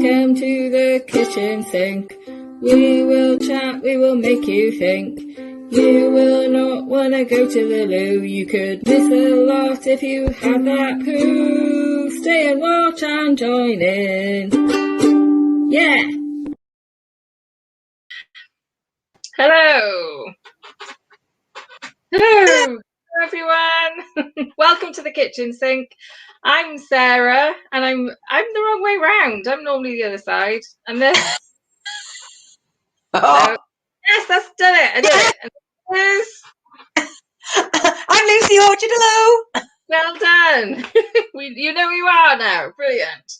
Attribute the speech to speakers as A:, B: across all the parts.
A: Welcome to the kitchen sink. We will chat, we will make you think. You will not want to go to the loo. You could miss a lot if you had that poo. Stay and watch and join in. Yeah! Hello! Hello, everyone! Welcome to the kitchen sink. I'm Sarah, and I'm the wrong way round. I'm normally the other side. And this...
B: Oh.
A: Yes, that's done it. I did it. And
B: I'm Lucy Orchard. Hello.
A: Well done. You know who you are now. Brilliant.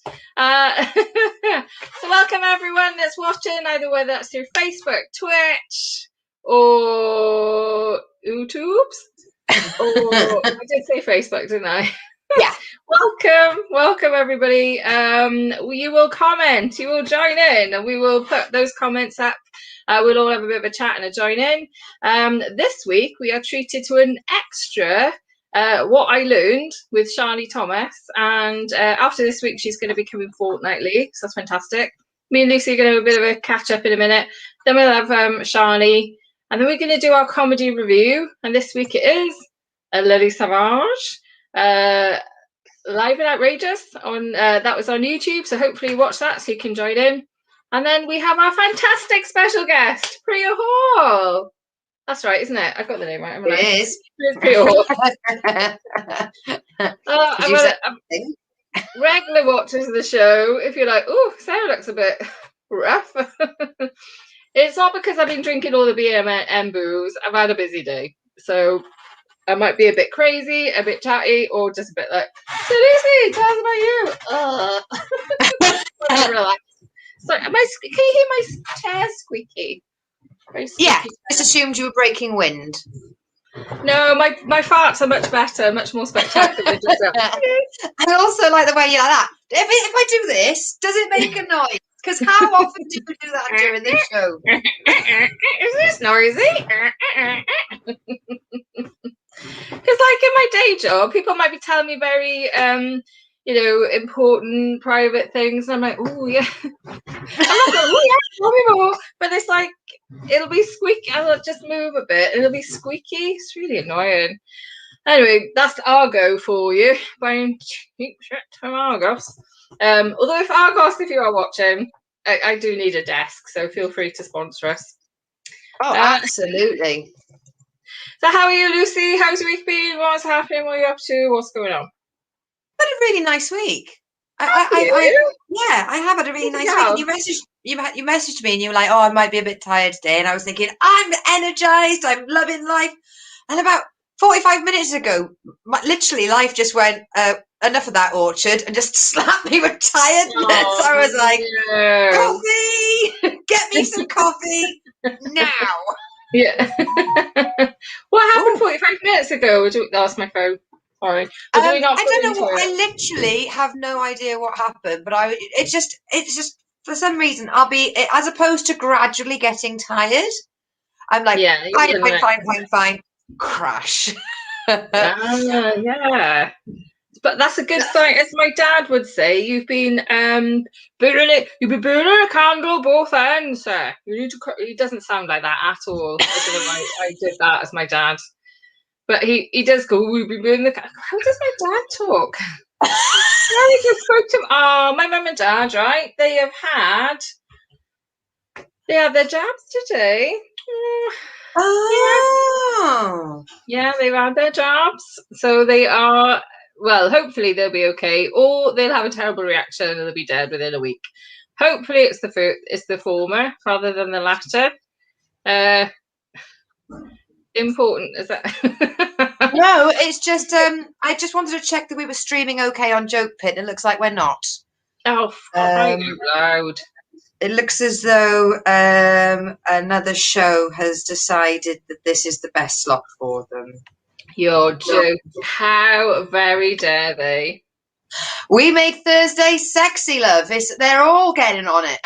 A: So welcome everyone that's watching, either whether that's through Facebook, Twitch, or YouTube's. Or I did say Facebook, didn't I?
B: Yeah.
A: Welcome everybody. You will comment, you will join in, and we will put those comments up. We'll all have a bit of a chat and a join in. This week we are treated to an extra What I Learned with Charlie Thomas, and after this week she's going to be coming fortnightly, so that's fantastic. Me and Lucy are going to have a bit of a catch up in a minute. Then we'll have Charlie, and then we're going to do our comedy review, and this week it is a Lily Savage. Live and Outrageous on that was on YouTube, so hopefully you watch that so you can join in. And then we have our fantastic special guest, Priya Hall. That's right, isn't it? I've got the name right.
B: It is.
A: It's Priya Hall. Regular watchers of the show, if you're like, oh, Sarah looks a bit rough. It's not because I've been drinking all the beer and booze. I've had a busy day, so I might be a bit crazy, a bit chatty, or just a bit like, so Lucy, tell us about you. Relax. So, can you hear my chair squeaky?
B: Yeah, just assumed you were breaking wind.
A: No, my farts are much better, much more spectacular.
B: I also like the way you're like that. If I do this, does it make a noise? Because how often do you do that during this show?
A: Is this noisy? Because like in my day job, people might be telling me very important private things, and I'm like, oh yeah. I'm not going, oh yeah, tell me more. But it's like it'll be squeaky. I'll just move a bit and it'll be squeaky. It's really annoying. Anyway, that's Argo for you. Buying cheap shit from Argos. Although if Argos, if you are watching, I do need a desk, so feel free to sponsor us.
B: Oh, absolutely.
A: So how are you, Lucy? How's your week been? What's happening? What are you up to? What's going on?
B: Had a really nice week. I have had a really nice week. You messaged me and you were like, oh, I might be a bit tired today. And I was thinking, I'm energized. I'm loving life. And about 45 minutes ago, literally life just went, enough of that, Orchard, and just slapped me with tiredness. So I was like, coffee, get me some coffee now.
A: Yeah. What happened 45 minutes ago? That's my phone. Sorry.
B: I don't know what. I literally have no idea what happened, but it's just for some reason I'll be, as opposed to gradually getting tired, I'm like, fine, crash.
A: Yeah. But that's a good sign. As my dad would say, you've been burning a candle both ends, sir. You need to. He doesn't sound like that at all. I don't know why I did that as my dad. But he does go, we've been burning the candle. How does my dad talk? I just spoke to him. Oh, my mum and dad, right? They had their jabs today.
B: Oh.
A: Yeah, they've had their jabs. So they are... Well, hopefully they'll be okay, or they'll have a terrible reaction and they'll be dead within a week. Hopefully it's the former rather than the latter. Important, is that?
B: No, it's just I just wanted to check that we were streaming okay on Joke Pit. It looks like we're not.
A: Oh, loud.
B: It looks as though another show has decided that this is the best slot for them.
A: You're joking. How very dare they?
B: We make Thursday sexy, love. They're all getting on it.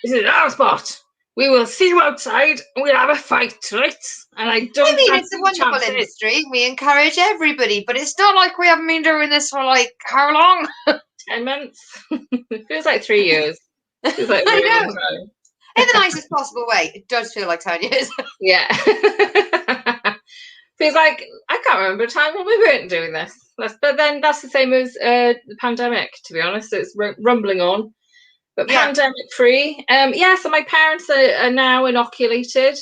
A: This is our spot. We will see you outside and we'll have a fight, right? And I mean,
B: it's a wonderful industry. We encourage everybody, but it's not like we haven't been doing this for like how long?
A: 10 months. Feels like 3 years. Feels like a
B: I
A: very long
B: know.
A: time.
B: In the nicest possible way. It does feel like 10 years.
A: Yeah. Feels like I can't remember a time when we weren't doing this. But then that's the same as the pandemic, to be honest. It's rumbling on. But
B: Yeah.
A: pandemic free. Yeah, so my parents are now inoculated,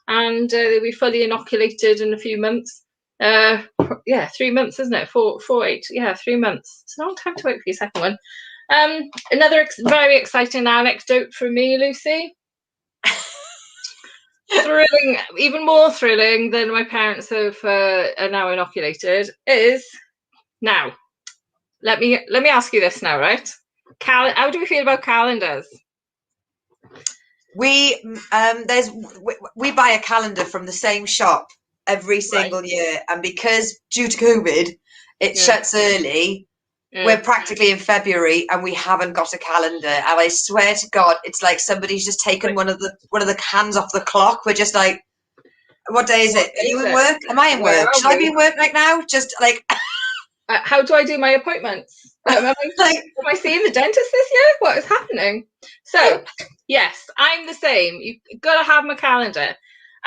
A: and they'll be fully inoculated in a few months. Yeah, 3 months, isn't it? 8. Yeah, 3 months. It's a long time to wait for your second one. Another very exciting anecdote from me, Lucy. Thrilling, even more thrilling than my parents are now inoculated, is now. Let me ask you this now, right? How do we feel about calendars?
B: We we buy a calendar from the same shop every single year, and because due to COVID, it shuts early. We're practically in February and we haven't got a calendar. And I swear to God, it's like somebody's just taken one of the hands off the clock. We're just like, what day is it? Are you in work? Am I in work? Should I be in work right now? Just like,
A: how do I do my appointments? Am I seeing the dentist this year? What is happening? So, yes, I'm the same. You've got to have my calendar.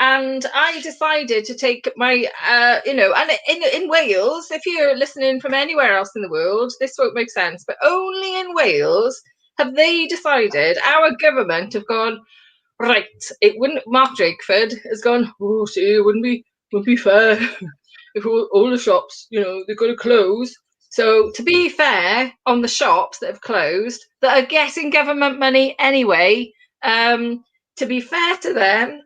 A: And I decided to take my, and in Wales, if you're listening from anywhere else in the world, this won't make sense, but only in Wales have they decided, our government have gone, right, Mark Drakeford has gone, oh, see, it wouldn't be fair if all the shops, they've got to close. So to be fair on the shops that have closed, that are getting government money anyway, to be fair to them,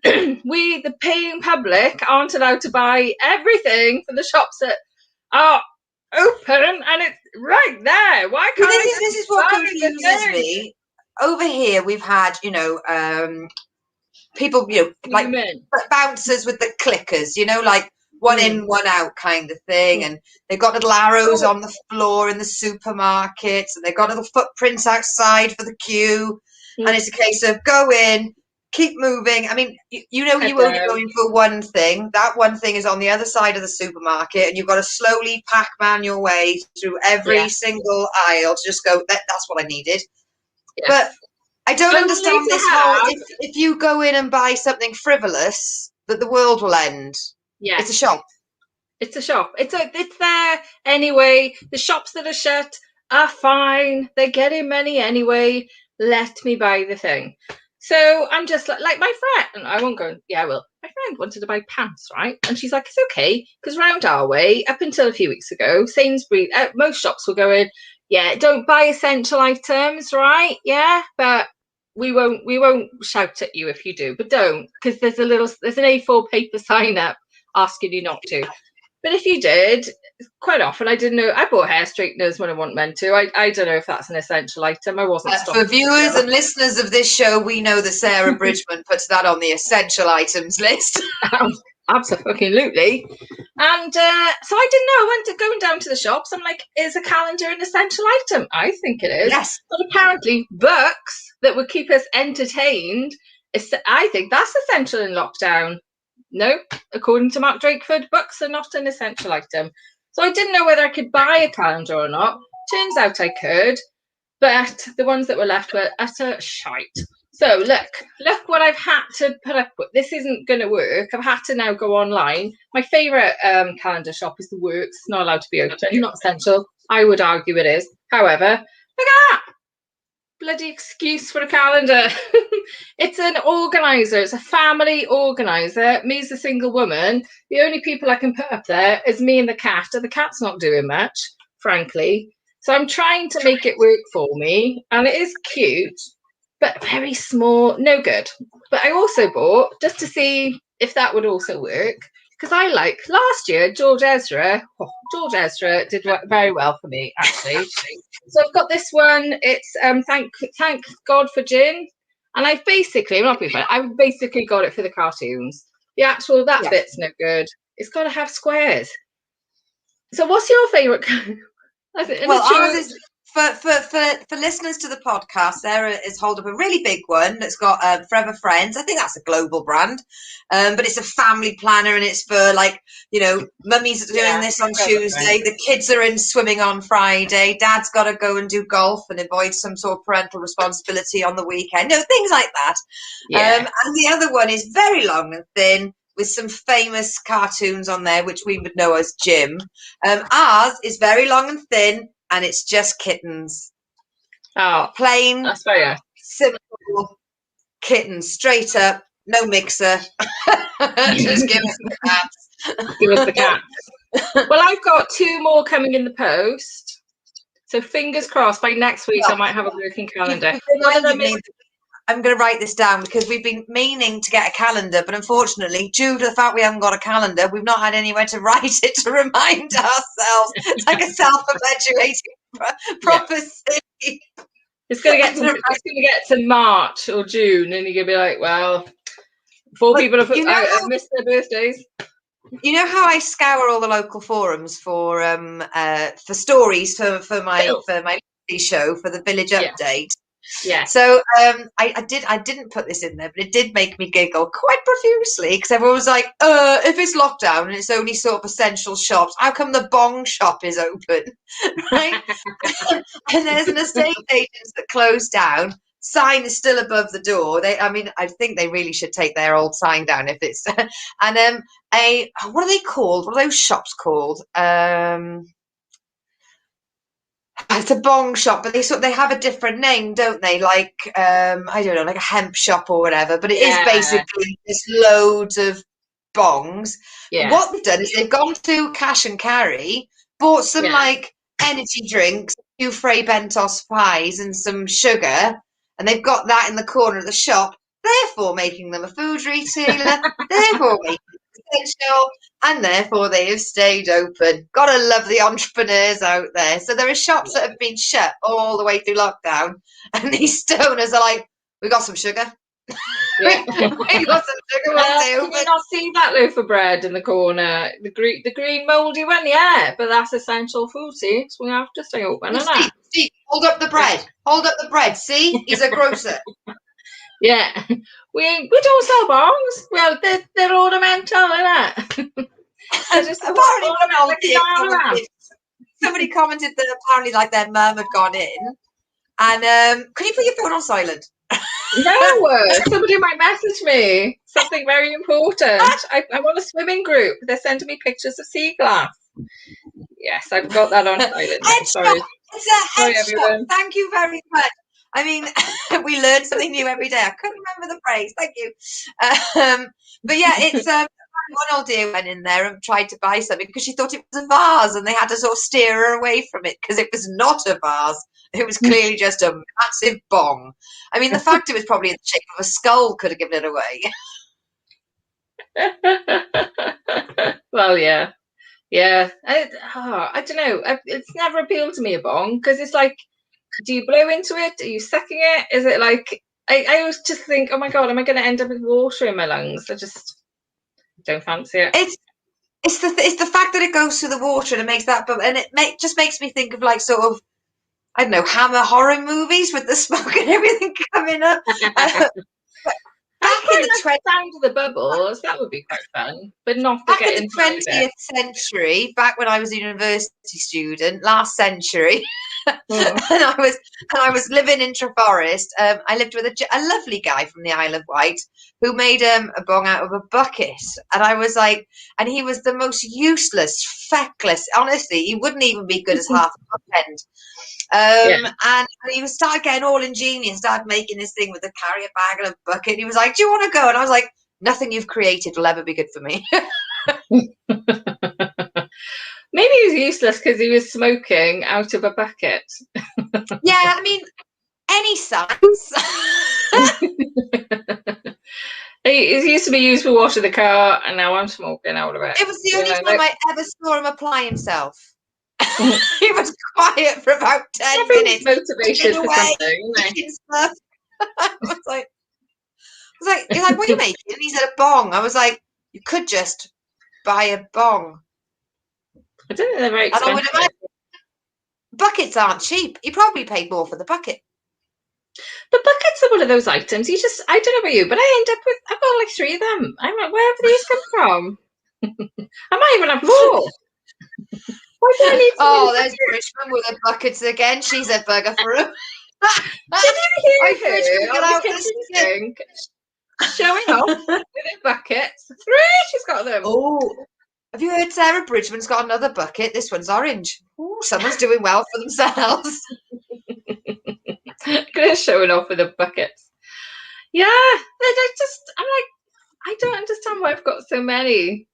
A: we, the paying public, aren't allowed to buy everything for the shops that are open, and it's right there. Why can't
B: this is what confuses me. Over here, we've had, people, like bouncers with the clickers, like one in, one out kind of thing. And they've got little arrows on the floor in the supermarkets, and they've got little footprints outside for the queue. And it's a case of go in, keep moving. I mean, you only go in for one thing. That one thing is on the other side of the supermarket, and you've got to slowly Pac-Man your way through every single aisle to just go, that's what I needed. Yes. But I don't understand this whole, if you go in and buy something frivolous, that the world will end. Yeah. It's a shop.
A: It's a shop. It's there anyway. The shops that are shut are fine. They're getting money anyway. Let me buy the thing. So I'm just like my friend, I won't go, yeah, I will. My friend wanted to buy pants, right? And she's like, it's okay, because round our way, up until a few weeks ago, Sainsbury's, most shops were going, yeah, don't buy essential items, right? Yeah, but we won't shout at you if you do, but don't, because there's an A4 paper sign up asking you not to. But if you did, quite often I didn't know. I bought hair straighteners when I wasn't meant to. I don't know if that's an essential item. I wasn't.
B: For viewers and listeners of this show, we know that Sarah Bridgman puts that on the essential items list.
A: Absolutely. And so I didn't know. I went going down to the shops. I'm like, is a calendar an essential item? I think it is.
B: Yes.
A: But apparently, books that would keep us entertained, I think that's essential in lockdown. No, according to Mark Drakeford, books are not an essential item. So I didn't know whether I could buy a calendar or not. Turns out I could, but the ones that were left were utter shite. So look what I've had to put up with. This isn't going to work. I've had to now go online. My favourite calendar shop is The Works. It's not allowed to be open. Not essential. I would argue it is. However, look at that. Bloody excuse for a calendar. It's an organizer. It's a family organizer. Me as a single woman, the only people I can put up there is me and the cat, and the cat's not doing much, frankly. So I'm trying to make it work for me, and it is cute, but very small, no good. But I also bought, just to see if that would also work, because I like, last year, George Ezra did very well for me, actually. So I've got this one. It's Thank God for Gin, and I've basically got it for the cartoons. The actual bit's no good. It's got to have squares. So what's your favourite?
B: Well, ours is For listeners to the podcast, Sarah is holding up a really big one that's got Forever Friends. I think that's a global brand, but it's a family planner, and it's for, like, mummy's doing this on Tuesday, the kids are in swimming on Friday, dad's got to go and do golf and avoid some sort of parental responsibility on the weekend. Things like that. And the other one is very long and thin, with some famous cartoons on there, which we would know as Jim. Ours is very long and thin, and it's just kittens.
A: Oh,
B: plain,
A: that's very
B: simple kittens, straight up, no mixer. Just give us the cats.
A: Give us the cats. Well, I've got 2 more coming in the post, so fingers crossed by next week I might have a working calendar.
B: I'm going to write this down, because we've been meaning to get a calendar, but unfortunately, due to the fact we haven't got a calendar, we've not had anywhere to write it to remind ourselves. It's like a self-perpetuating prophecy.
A: It's going to get to March or June, and you're going to be like, well, 4 people have missed their birthdays.
B: You know how I scour all the local forums for stories for my show, for the village update.
A: Yeah.
B: So I didn't put this in there, but it did make me giggle quite profusely, because everyone was like, if it's lockdown and it's only sort of essential shops, how come the bong shop is open? Right? And there's an estate agent that closed down. Sign is still above the door. I think they really should take their old sign down if it's and what are they called? What are those shops called? It's a bong shop, but they have a different name, don't they? Like I don't know, like a hemp shop or whatever. But it is basically just loads of bongs. Yeah. What they've done is they've gone to cash and carry, bought some like energy drinks, a few Fray Bentos pies, and some sugar, and they've got that in the corner of the shop. Therefore, making them a food retailer. Therefore, making essential, and therefore they have stayed open. Gotta love the entrepreneurs out there. So there are shops that have been shut all the way through lockdown, and these stoners are like, we got some sugar.
A: Yeah.
B: we got some sugar.
A: Can you not see that loaf of bread in the corner? The green mouldy one, but that's essential food, see? So we have to stay open, isn't
B: it? Hold up the bread. Hold up the bread. See? He's a grocer.
A: Yeah, we don't sell bongs. Well, they're ornamental, isn't it?
B: Somebody commented that apparently, like, their mum had gone in, and can you put your phone on silent?
A: No, somebody might message me something very important. I'm on a swimming group. They're sending me pictures of sea glass. Yes, I've got that on silent. Sorry.
B: It's a headshot. Thank you very much. I mean, we learn something new every day. I couldn't remember the phrase. Thank you. But yeah, it's one old dear went in there and tried to buy something because she thought it was a vase, and they had to sort of steer her away from it because it was not a vase. It was clearly just a massive bong. I mean, the fact it was probably in the shape of a skull could have given it
A: away. Well, yeah. I don't know. It's never appealed to me, a bong, because it's like, do you blow into it? Are you sucking it? Is it like, I always just think, oh my God, am I going to end up with water in my lungs? I just don't fancy it.
B: It's the fact that it goes through the water and it makes that, and it just makes me think of, like, sort of, I don't know, Hammer horror movies with the smoke and everything coming up.
A: Back in the sound of the bubbles, that would be quite fun, but not
B: back in the 20th century, back when I was a university student, last century, and I was living in Treforest. I lived with a lovely guy from the Isle of Wight who made a bong out of a bucket, and I was like, and he was the most useless, feckless. Honestly, he wouldn't even be good as half a bookend. And he started getting all ingenious, started making this thing with a carrier bag and a bucket. He was like, do you want to go? And I was like, nothing you've created will ever be good for me.
A: Maybe he was useless because he was smoking out of a bucket.
B: Yeah, I mean, any science.
A: It used to be used for washing the car, and now I'm smoking out of it.
B: It was the only time I ever saw him apply himself. He was quiet for about 10 minutes.
A: Motivated for something,
B: stuff. I was like, he's like, what are you making? And he said, a bong. I was like, you could just buy a bong.
A: I don't think they're very expensive.
B: buckets aren't cheap. You probably paid more for the bucket.
A: But buckets are one of those items. I don't know about you, but I end up with, I've got like 3 of them. I'm like, where have these come from? I might even have more. Why do I need so many
B: Oh, there's
A: buckets?
B: Bridgman with her buckets again. She's a bugger for him.
A: Did you hear
B: Bridgman,
A: her
B: get
A: on the
B: out the
A: kitchen
B: stick.
A: sink showing off with her buckets? 3, she's got them.
B: Oh, have you heard Sarah Bridgman's got another bucket? This one's orange. Ooh, someone's doing well for themselves.
A: Good showing off with the buckets. Yeah, I'm like, I don't understand why I've got so many.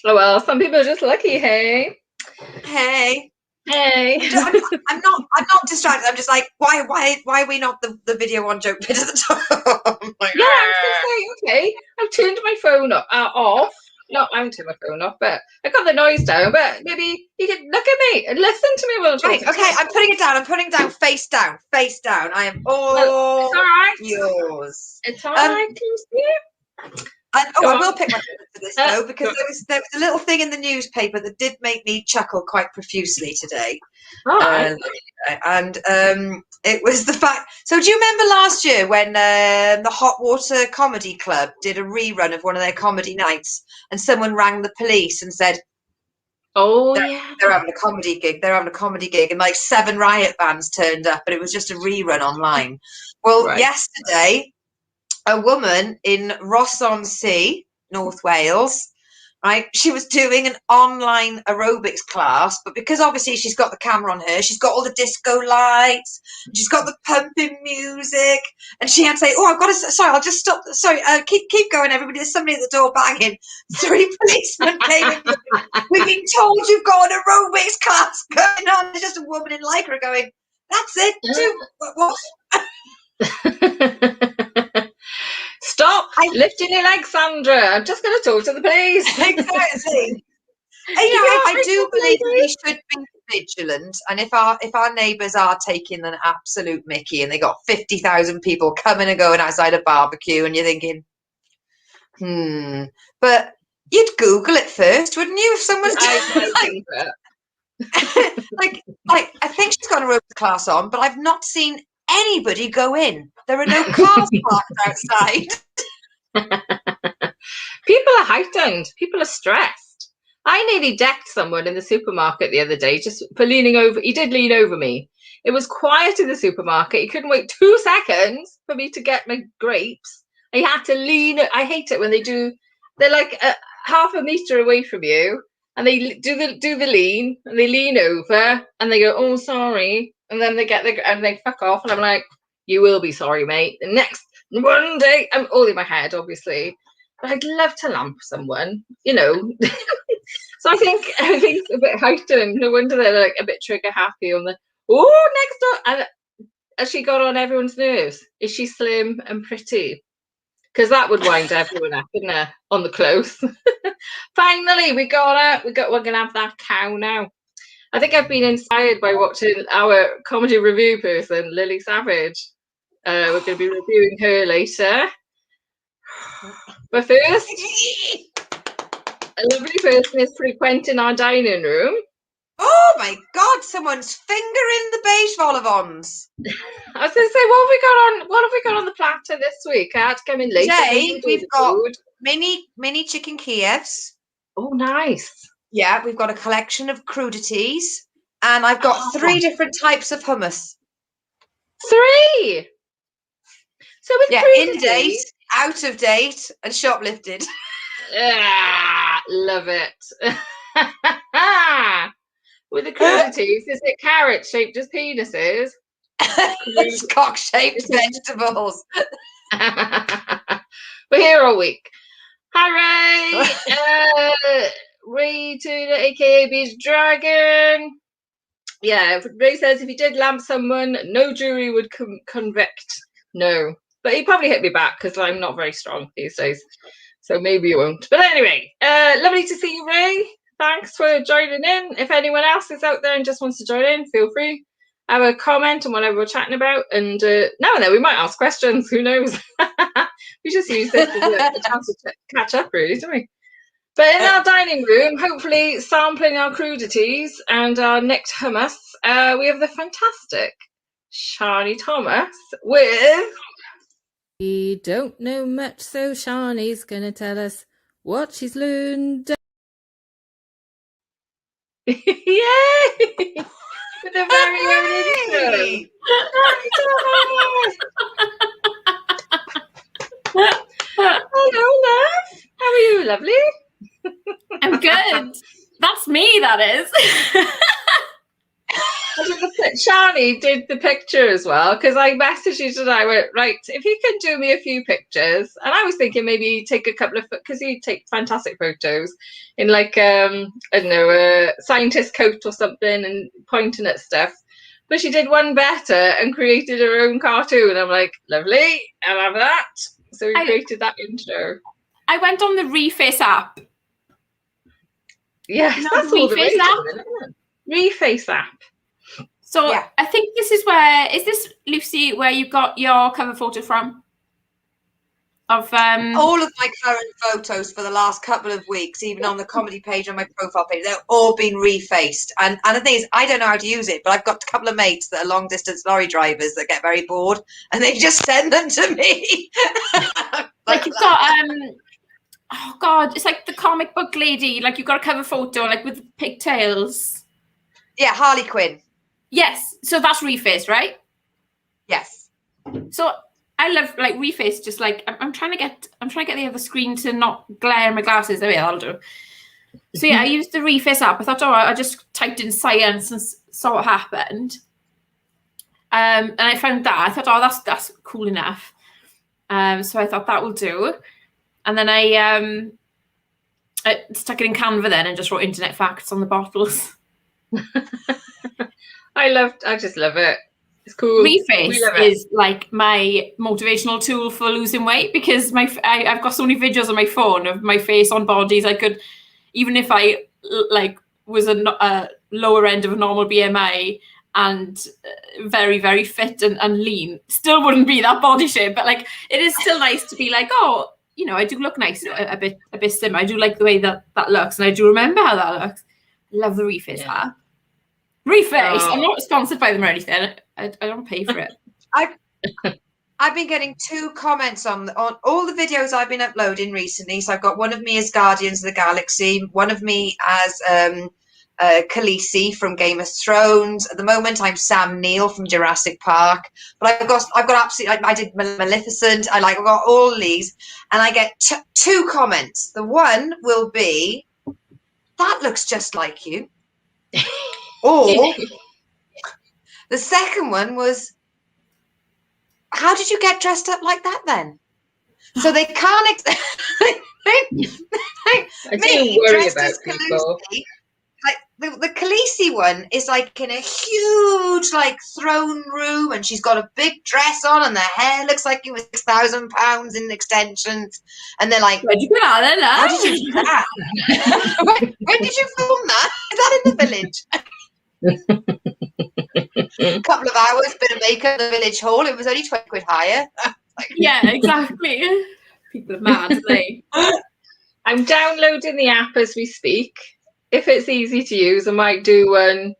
A: Oh well, some people are just lucky, hey?
B: Hey.
A: Hey.
B: I'm not distracted. I'm just like, why are we not the video on joke bit at the top? Like,
A: Yeah, I was going to say, okay, I've turned my phone off. Not I haven't turned my phone off, but I got the noise down. But maybe you can look at me and listen to me while I'm
B: right,
A: talking.
B: okay, I'm putting it down. I'm putting it down, face down, face down. I am
A: Well, it's all
B: all
A: right.
B: yours.
A: It's all right, Lucy.
B: I will pick my phone for this though, because there was a little thing in the newspaper that did make me chuckle quite profusely today.
A: All right.
B: And it was the fact. So, do you remember last year when the Hot Water Comedy Club did a rerun of one of their comedy nights, and someone rang the police and said,
A: "Oh yeah,
B: they're having a comedy gig. They're having a comedy gig, and like 7 riot bands turned up, but it was just a rerun online." Well,
A: right."
B: yesterday, a woman in Ross-on-Sea, North Wales, right? She was doing an online aerobics class, but because obviously she's got the camera on her, she's got all the disco lights, she's got the pumping music, and she had to say, "Oh, I've got to. Sorry, I'll just stop. Sorry, keep going, everybody. There's somebody at the door banging." 3 policemen came in. We've been told you've got an aerobics class going on. There's just a woman in lycra going, "That's it. Do what?"
A: Stop lifting your legs, Sandra. I'm just going to talk to the police.
B: Exactly. I do believe that we should be vigilant, and if our neighbours are taking an absolute mickey, and they got 50,000 people coming and going outside a barbecue, and you're thinking, but you'd Google it first, wouldn't you? If someone's like, I think she's got a aerobics class on, but I've not seen anybody go in. There are no cars parked outside.
A: People are heightened. People are stressed. I nearly decked someone in the supermarket the other day just for leaning over. He did lean over me. It was quiet in the supermarket. He couldn't wait 2 seconds for me to get my grapes. He had to lean. I hate it when they do. They're like half a meter away from you, and they do the lean, and they lean over, and they go, "Oh, sorry," and then and they fuck off, and I'm like, "You will be sorry, mate. The next one day," I'm all in my head, obviously. But I'd love to lamp someone, you know. So I think it's a bit heightened. No wonder they're like a bit trigger happy on the next door. And has she got on everyone's nerves? Is she slim and pretty? Because that would wind everyone up, isn't it? On the close. Finally, we're gonna have that cow now. I think I've been inspired by watching our comedy review person, Lily Savage. We're going to be reviewing her later. But first, a lovely person is frequenting our dining room.
B: Oh my God! Someone's fingering the beige vol au vents.
A: I was going to say, what have we got on the platter this week? I had to come in late.
B: Today we've got mini chicken Kievs.
A: Oh, nice.
B: Yeah, we've got a collection of crudities, and I've got 3 different types of hummus.
A: 3. So with crudities,
B: in date, out of date, and shoplifted.
A: Love it. With the crudities, is it carrot shaped as penises?
B: It's cock-shaped vegetables.
A: We're here all week. Hi, Ray. Ray Tuna, aka Beach Dragon. Yeah, Ray says if he did lamp someone, no jury would convict. No. But he probably hit me back because I'm not very strong these days. So maybe you won't. But anyway, lovely to see you, Ray. Thanks for joining in. If anyone else is out there and just wants to join in, feel free. Have a comment on whatever we're chatting about. And now and then we might ask questions. Who knows? We just use this as a chance to catch up, really, don't we? But in our dining room, hopefully sampling our crudities and our nicked hummus, we have the fantastic Shani Thomas with...
C: We don't know much, so Shani's gonna tell us what she's learned.
A: Yay! With a very own intro. Hello, love. How are you, lovely?
D: I'm good. That's me, that is.
A: Shani did the picture as well, because I messaged you today. I went, right, if you can do me a few pictures, and I was thinking maybe take a couple of, because you take fantastic photos in like I don't know, a scientist coat or something, and pointing at stuff. But she did one better and created her own cartoon. I'm like, lovely, I'll have that. So we created that intro.
D: I went on the Reface app.
A: Yes, that's all the Reface app. Reface app.
D: So yeah. I think this is where, is this, Lucy, where you got your cover photo from? Of
B: all of my current photos for the last couple of weeks, even on the comedy page on my profile page, they've all been refaced. And the thing is, I don't know how to use it, but I've got a couple of mates that are long distance lorry drivers that get very bored, and they just send them to me.
D: like you've got oh god, it's like the comic book lady. Like you've got a cover photo, like with pigtails.
B: Yeah, Harley Quinn.
D: Yes, so that's Reface, right?
B: Yes.
D: So I love like Reface. Just like I'm trying to get the other screen to not glare my glasses. There we are, that'll do. So yeah, I used the Reface app. I thought, oh, I just typed in science and saw what happened. And I found that. I thought, oh, that's cool enough. So I thought that will do. And then I stuck it in Canva then and just wrote internet facts on the bottles.
A: I just love it. It's cool.
D: Reface is like my motivational tool for losing weight, because I've got so many videos on my phone of my face on bodies. I could, even if I like was a lower end of a normal BMI and very, very fit and lean, still wouldn't be that body shape. But like, it is still nice to be like, oh, you know, I do look nice, a bit slimmer. I do like the way that looks, and I do remember how that looks. I love the Reface app. Reface. I'm not sponsored by them or anything. I don't pay for it.
B: I've been getting 2 comments on all the videos I've been uploading recently. So I've got one of me as Guardians of the Galaxy, one of me as Khaleesi from Game of Thrones. At the moment, I'm Sam Neill from Jurassic Park. But I've got absolutely. I did Maleficent. I've got all these, and I get 2 comments. The one will be, "That looks just like you." Or the second one was, "How did you get dressed up like that then?" So they can't.
A: I do worry about people.
B: Like the Khaleesi one is like in a huge like throne room, and she's got a big dress on, and the hair looks like it was 6,000 pounds in extensions. And they're like,
D: "Where'd you get out of there?
B: How did you do that? when did you film that? Is that in the village?" A couple of hours, bit of makeup at the village hall. It was only 20 quid higher.
D: Yeah, exactly. People are mad, aren't they?
A: I'm downloading the app as we speak. If it's easy to use, I might do one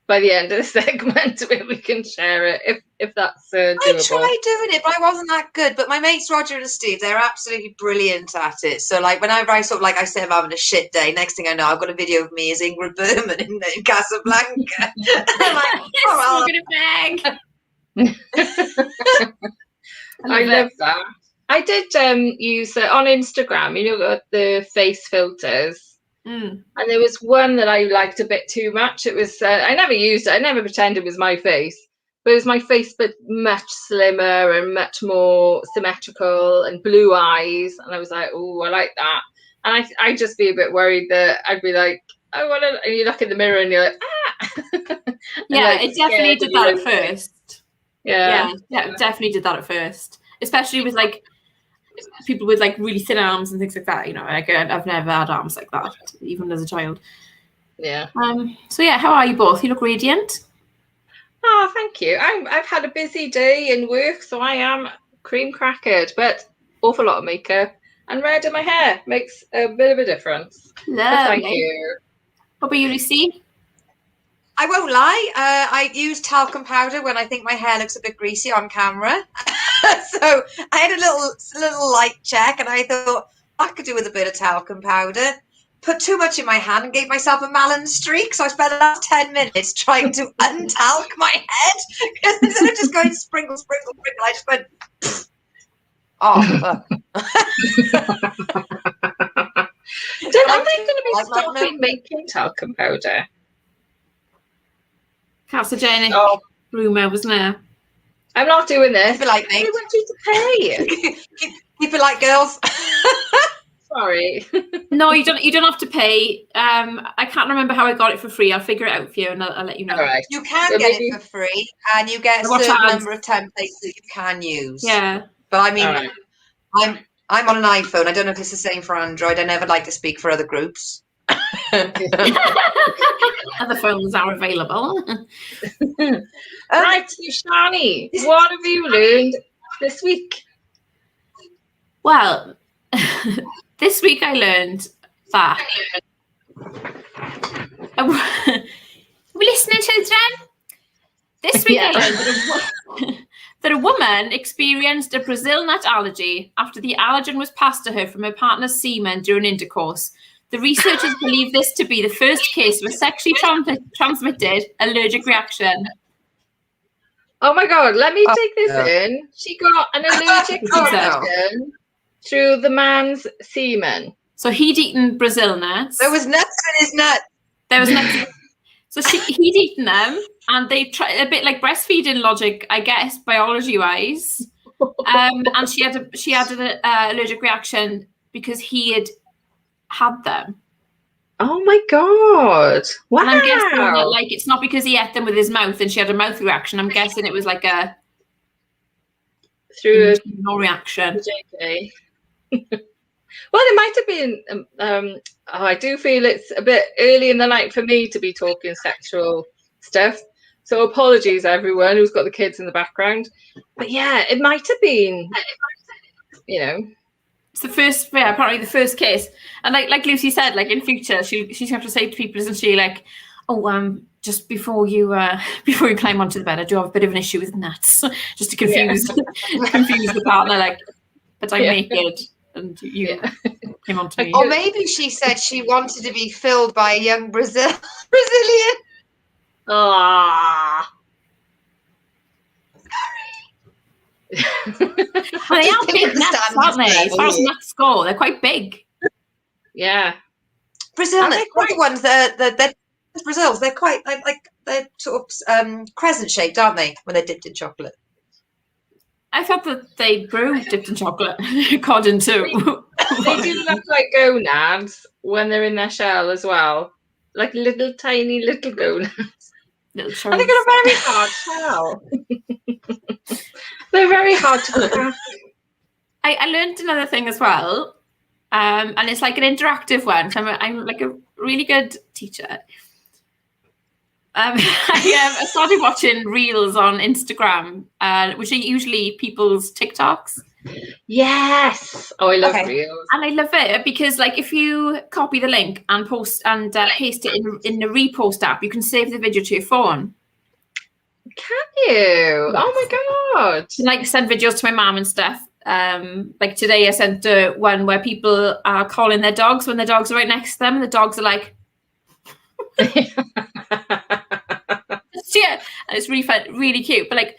A: by the end of the segment where we can share it, if that's doable.
B: I tried doing it, but I wasn't that good. But my mates Roger and Steve, they're absolutely brilliant at it. So like whenever I sort of like I say I'm having a shit day, next thing I know, I've got a video of me as Ingrid Bergman in Casablanca. I'm like, oh,
D: well.
A: I love that. I did use it on Instagram. You know, the face filters. And there was one that I liked a bit too much. It was I never used it. I never pretended it was my face, but it was my face, but much slimmer and much more symmetrical and blue eyes. And I was like, oh, I like that. And I'd just be a bit worried that I'd be like, I want to. And you look in the mirror and you're like, ah.
D: Yeah, like, it definitely did that at first.
A: Yeah,
D: definitely did that at first, especially with like people with like really thin arms and things like that. You know, like I've never had arms like that, even as a child.
A: Yeah.
D: So yeah, how are you both? You look radiant.
A: Oh, thank you. I've had a busy day in work, so I am cream crackered, but awful lot of makeup and red in my hair makes a bit of a difference.
D: Lovely.
A: Thank you.
D: What about you, Lucy?
B: I won't lie. I use talcum powder when I think my hair looks a bit greasy on camera. So I had a little light check, and I thought I could do with a bit of talcum powder. Put too much in my hand and gave myself a melon streak. So I spent the last 10 minutes trying to untalc my head, because instead of just going sprinkle, sprinkle, sprinkle, I just went. Pfft. Oh.
A: Aren't they going to be stopping making talcum powder?
D: Carcinogenic rumour, wasn't it?
A: I'm not doing this.
B: Keep it like me.
A: I want you to pay.
B: Keep it like girls.
A: Sorry.
D: No, you don't have to pay. I can't remember how I got it for free. I'll figure it out for you, and I'll let you know.
A: All right.
B: You can get it for free, and you get a certain number of templates that you can use.
D: Yeah.
B: But I mean, I'm on an iPhone. I don't know if it's the same for Android. I never like to speak for other groups.
D: Other phones are available.
A: Right, Shani, what have you learned this week?
D: Well, this week I learned that. Are we listening, children? This week I learned that a woman experienced a Brazil nut allergy after the allergen was passed to her from her partner's semen during intercourse. The researchers believe this to be the first case of a sexually transmitted allergic reaction.
A: Oh my God, let me take this in. She got an allergic reaction through the man's semen.
D: So he'd eaten Brazil nuts.
B: There was nuts in his nut.
D: There was nuts. So he'd eaten them, and they tried a bit like breastfeeding logic, I guess, biology-wise. And she had an allergic reaction because he had them.
A: Oh my God! Wow!
D: And I'm guessing that, like, it's not because he ate them with his mouth and she had a mouth reaction. I'm guessing it was like a no reaction.
A: JK. Well, it might have been. I do feel it's a bit early in the night for me to be talking sexual stuff. So apologies, everyone who's got the kids in the background. But yeah, it might have been.
D: It's the first, apparently the first case. And like Lucy said, like in future, she's going to have to say to people, isn't she, like, just before you climb onto the bed, I do have a bit of an issue with nuts, just to confuse the partner, like, but I'm naked and you came on to me.
B: Or maybe she said she wanted to be filled by a young Brazilian.
A: Ah.
D: They are big nuts, aren't they? As far as nuts go, they're quite big.
A: Yeah.
B: Brazil, they're quite the ones that Brazils. They're quite like they're sort of crescent shaped, aren't they? When they're dipped in chocolate.
D: I thought that they grew dipped in chocolate, according to.
A: They do look like gonads when they're in their shell as well, like tiny little gonads.
D: Little
A: and they got a very hard shell. They're very hard to crack. I
D: learned another thing as well, and it's like an interactive one. So I'm like a really good teacher. I started watching reels on Instagram, which are usually people's TikToks.
A: Yes. Oh, I love reels.
D: And I love it because, like, if you copy the link and post and paste it in the repost app, you can save the video to your phone.
A: Can you? Oh my God.
D: And, like, send videos to my mum and stuff. Like today I sent one where people are calling their dogs when their dogs are right next to them, and the dogs are like, yeah, and it's really fun, really cute. But like,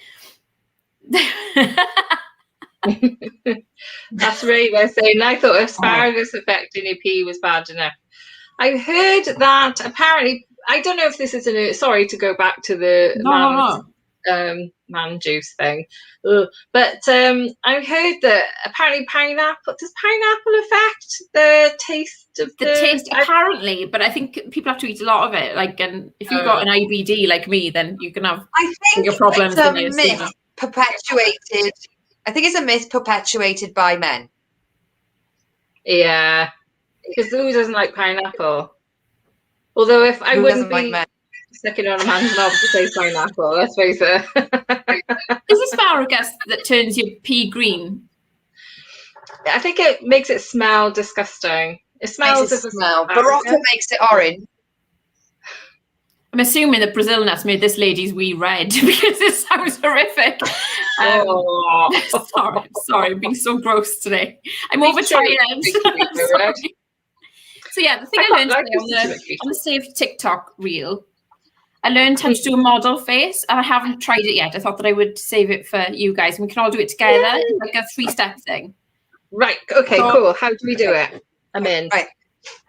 A: that's really they're saying. I thought asparagus affecting your pee was bad enough. I heard that apparently. I don't know if this is sorry to go back to the man juice thing, but I heard that apparently does pineapple affect the taste of
D: the taste apparently, but I think people have to eat a lot of it, like, and if you've got an IBD like me, then you can have bigger problems.
B: I think it's a myth perpetuated by men.
A: Yeah, because who doesn't like pineapple? Although if I wouldn't be sticking on a man's knob to say pineapple, let's face it.
D: Is asparagus that turns your pee green?
A: I think it makes it smell disgusting. It smells as a smell.
B: Barocca makes it orange.
D: I'm assuming that Brazil nuts made this lady's wee red because it sounds horrific. Sorry, I'm being so gross today. I'm overtired. Sorry. So yeah, the thing I learned today on the Save TikTok reel, I learned how to do a model face, and I haven't tried it yet. I thought that I would save it for you guys, and we can all do it together. Yay! It's like a 3-step thing.
A: Right. Okay. So, cool. How do we do it? I'm in.
B: Right.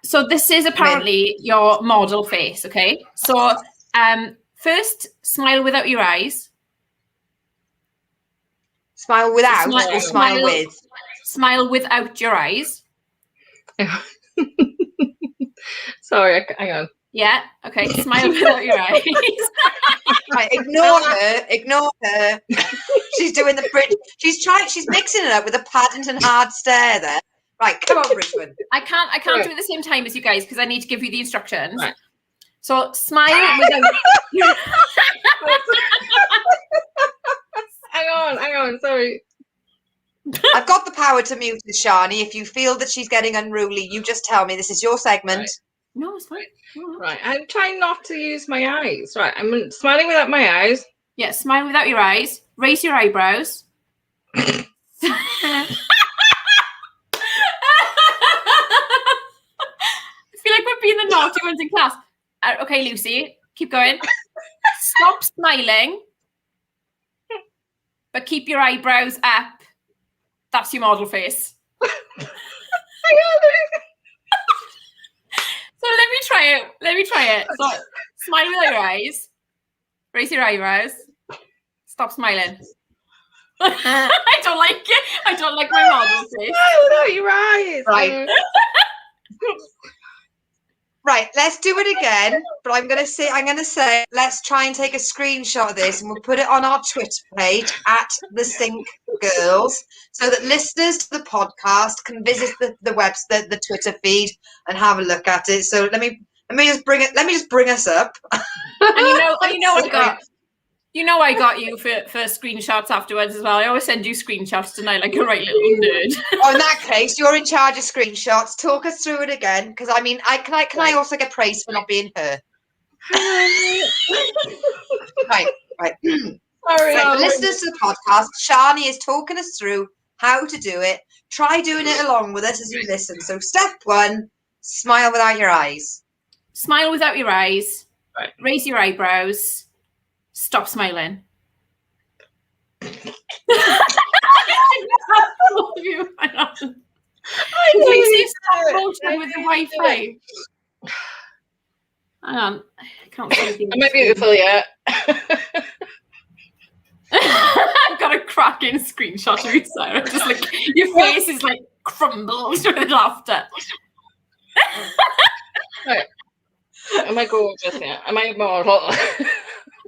D: So this is apparently your model face. Okay. So first, smile without your eyes.
B: Smile without or smile with?
D: Smile without your eyes.
A: Sorry, hang on.
D: Yeah, okay. Smile without your eyes.
B: Right, ignore her. She's doing the bridge. She's mixing it up with a Paddington hard stare there. Right, come on, Bridgman.
D: I can't do it at the same time as you guys because I need to give you the instructions. Right. So smile without
A: Hang on, sorry.
B: I've got the power to mute Shani. If you feel that she's getting unruly, you just tell me. This is your segment.
A: Right.
D: No, it's fine.
A: Right, I'm trying not to use my eyes. Right, I'm smiling without my eyes.
D: Yeah, smile without your eyes. Raise your eyebrows. I feel like we're being the naughty ones in class. Okay, Lucy, keep going. Stop smiling, but keep your eyebrows up. That's your model face. So let me try it. So smile with your eyes. Raise your eyebrows. Stop smiling. I don't like it. I don't like my model face.
A: Smile without your eyes.
B: Right. Right, let's do it again. But I'm gonna say, let's try and take a screenshot of this and we'll put it on our Twitter page at the Sync Girls, so that listeners to the podcast can visit the Twitter feed and have a look at it. So let me just bring us up.
D: And I got you for screenshots afterwards as well. I always send you screenshots tonight like a right little nerd.
B: Oh, in that case, you're in charge of screenshots. Talk us through it again, because I mean, can I also get praise for not being her? Right.
A: Sorry,
B: so, listeners to the podcast, Shani is talking us through how to do it. Try doing it along with us as you listen. So, step 1, smile without your eyes.
D: Smile without your eyes.
A: Right.
D: Raise your eyebrows. Stop smiling. I with the Wi-Fi. Hang on, I can't see.
A: Am I beautiful yet?
D: I've got a cracking screenshot of you, Sarah. Just like your face is like crumbled with laughter.
A: Right. Am I gorgeous yet? Am I a model?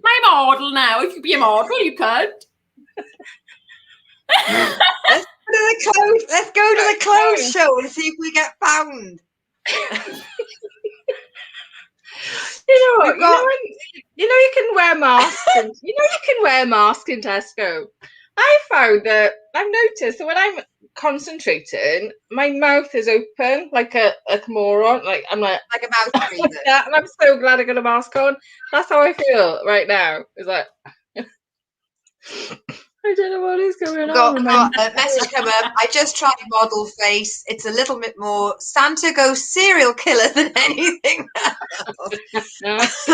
D: I'm a model now. If you be a model, you could.
B: Let's go to the clothes show and see if we get found.
A: You know what? You can wear masks. You can wear masks in Tesco. I found that I've noticed that when I'm concentrating, my mouth is open like a moron. Like I'm like
B: a mouth breather.
A: And I'm so glad I got a mask on. That's how I feel right now. It's like I don't know what is going on.
B: Got a message come up. I just tried model face. It's a little bit more Santa Ghost serial killer than anything else.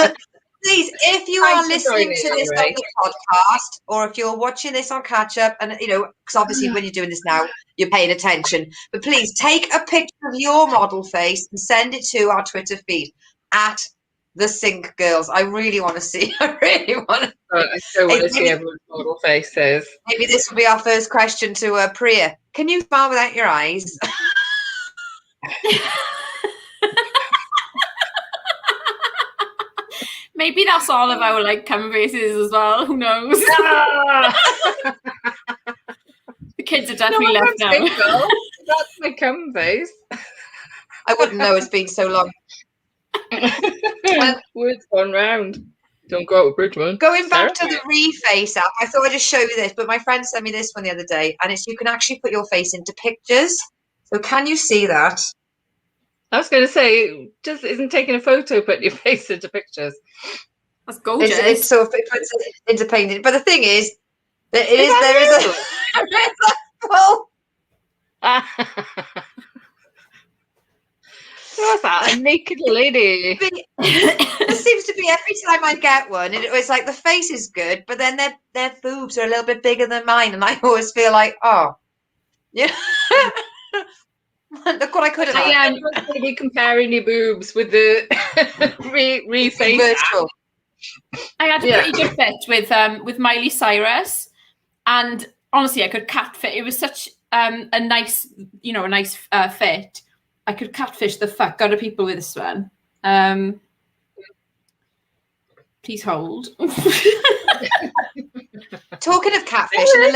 B: Please, if you are listening to this on the podcast, or if you're watching this on catch up, and because obviously when you're doing this now, you're paying attention. But please take a picture of your model face and send it to our Twitter feed at the Sync Girls. I really want to see. I really want to.
A: I so want to see everyone's model faces.
B: Maybe this will be our first question to Priya. Can you smile without your eyes?
D: Maybe that's all of our cum faces as well. Who knows? The kids are definitely left now.
A: That's my cum face.
B: I wouldn't know. It's been so long.
A: Words gone round. Don't go out with Bridgman.
B: Going back to the Reface app, I thought I'd just show you this, but my friend sent me this one the other day, and you can actually put your face into pictures. So can you see that?
A: I was going to say, just isn't taking a photo putting your face into pictures.
D: That's gorgeous.
B: It's sort of, it puts it into painting. But the thing is, there is a full.
A: What's that? A naked lady.
B: There seems to be every time I get one, it was like the face is good, but then their boobs are a little bit bigger than mine, and I always feel like, oh, yeah. Look what I could have
A: I
B: had.
A: am going to be comparing your boobs with the reface.
B: Virtual.
D: I had a pretty good fit with Miley Cyrus, and honestly, I could catfish. It was such a nice, a nice fit. I could catfish the fuck out of people with this one. Please hold.
B: Talking of catfishing, a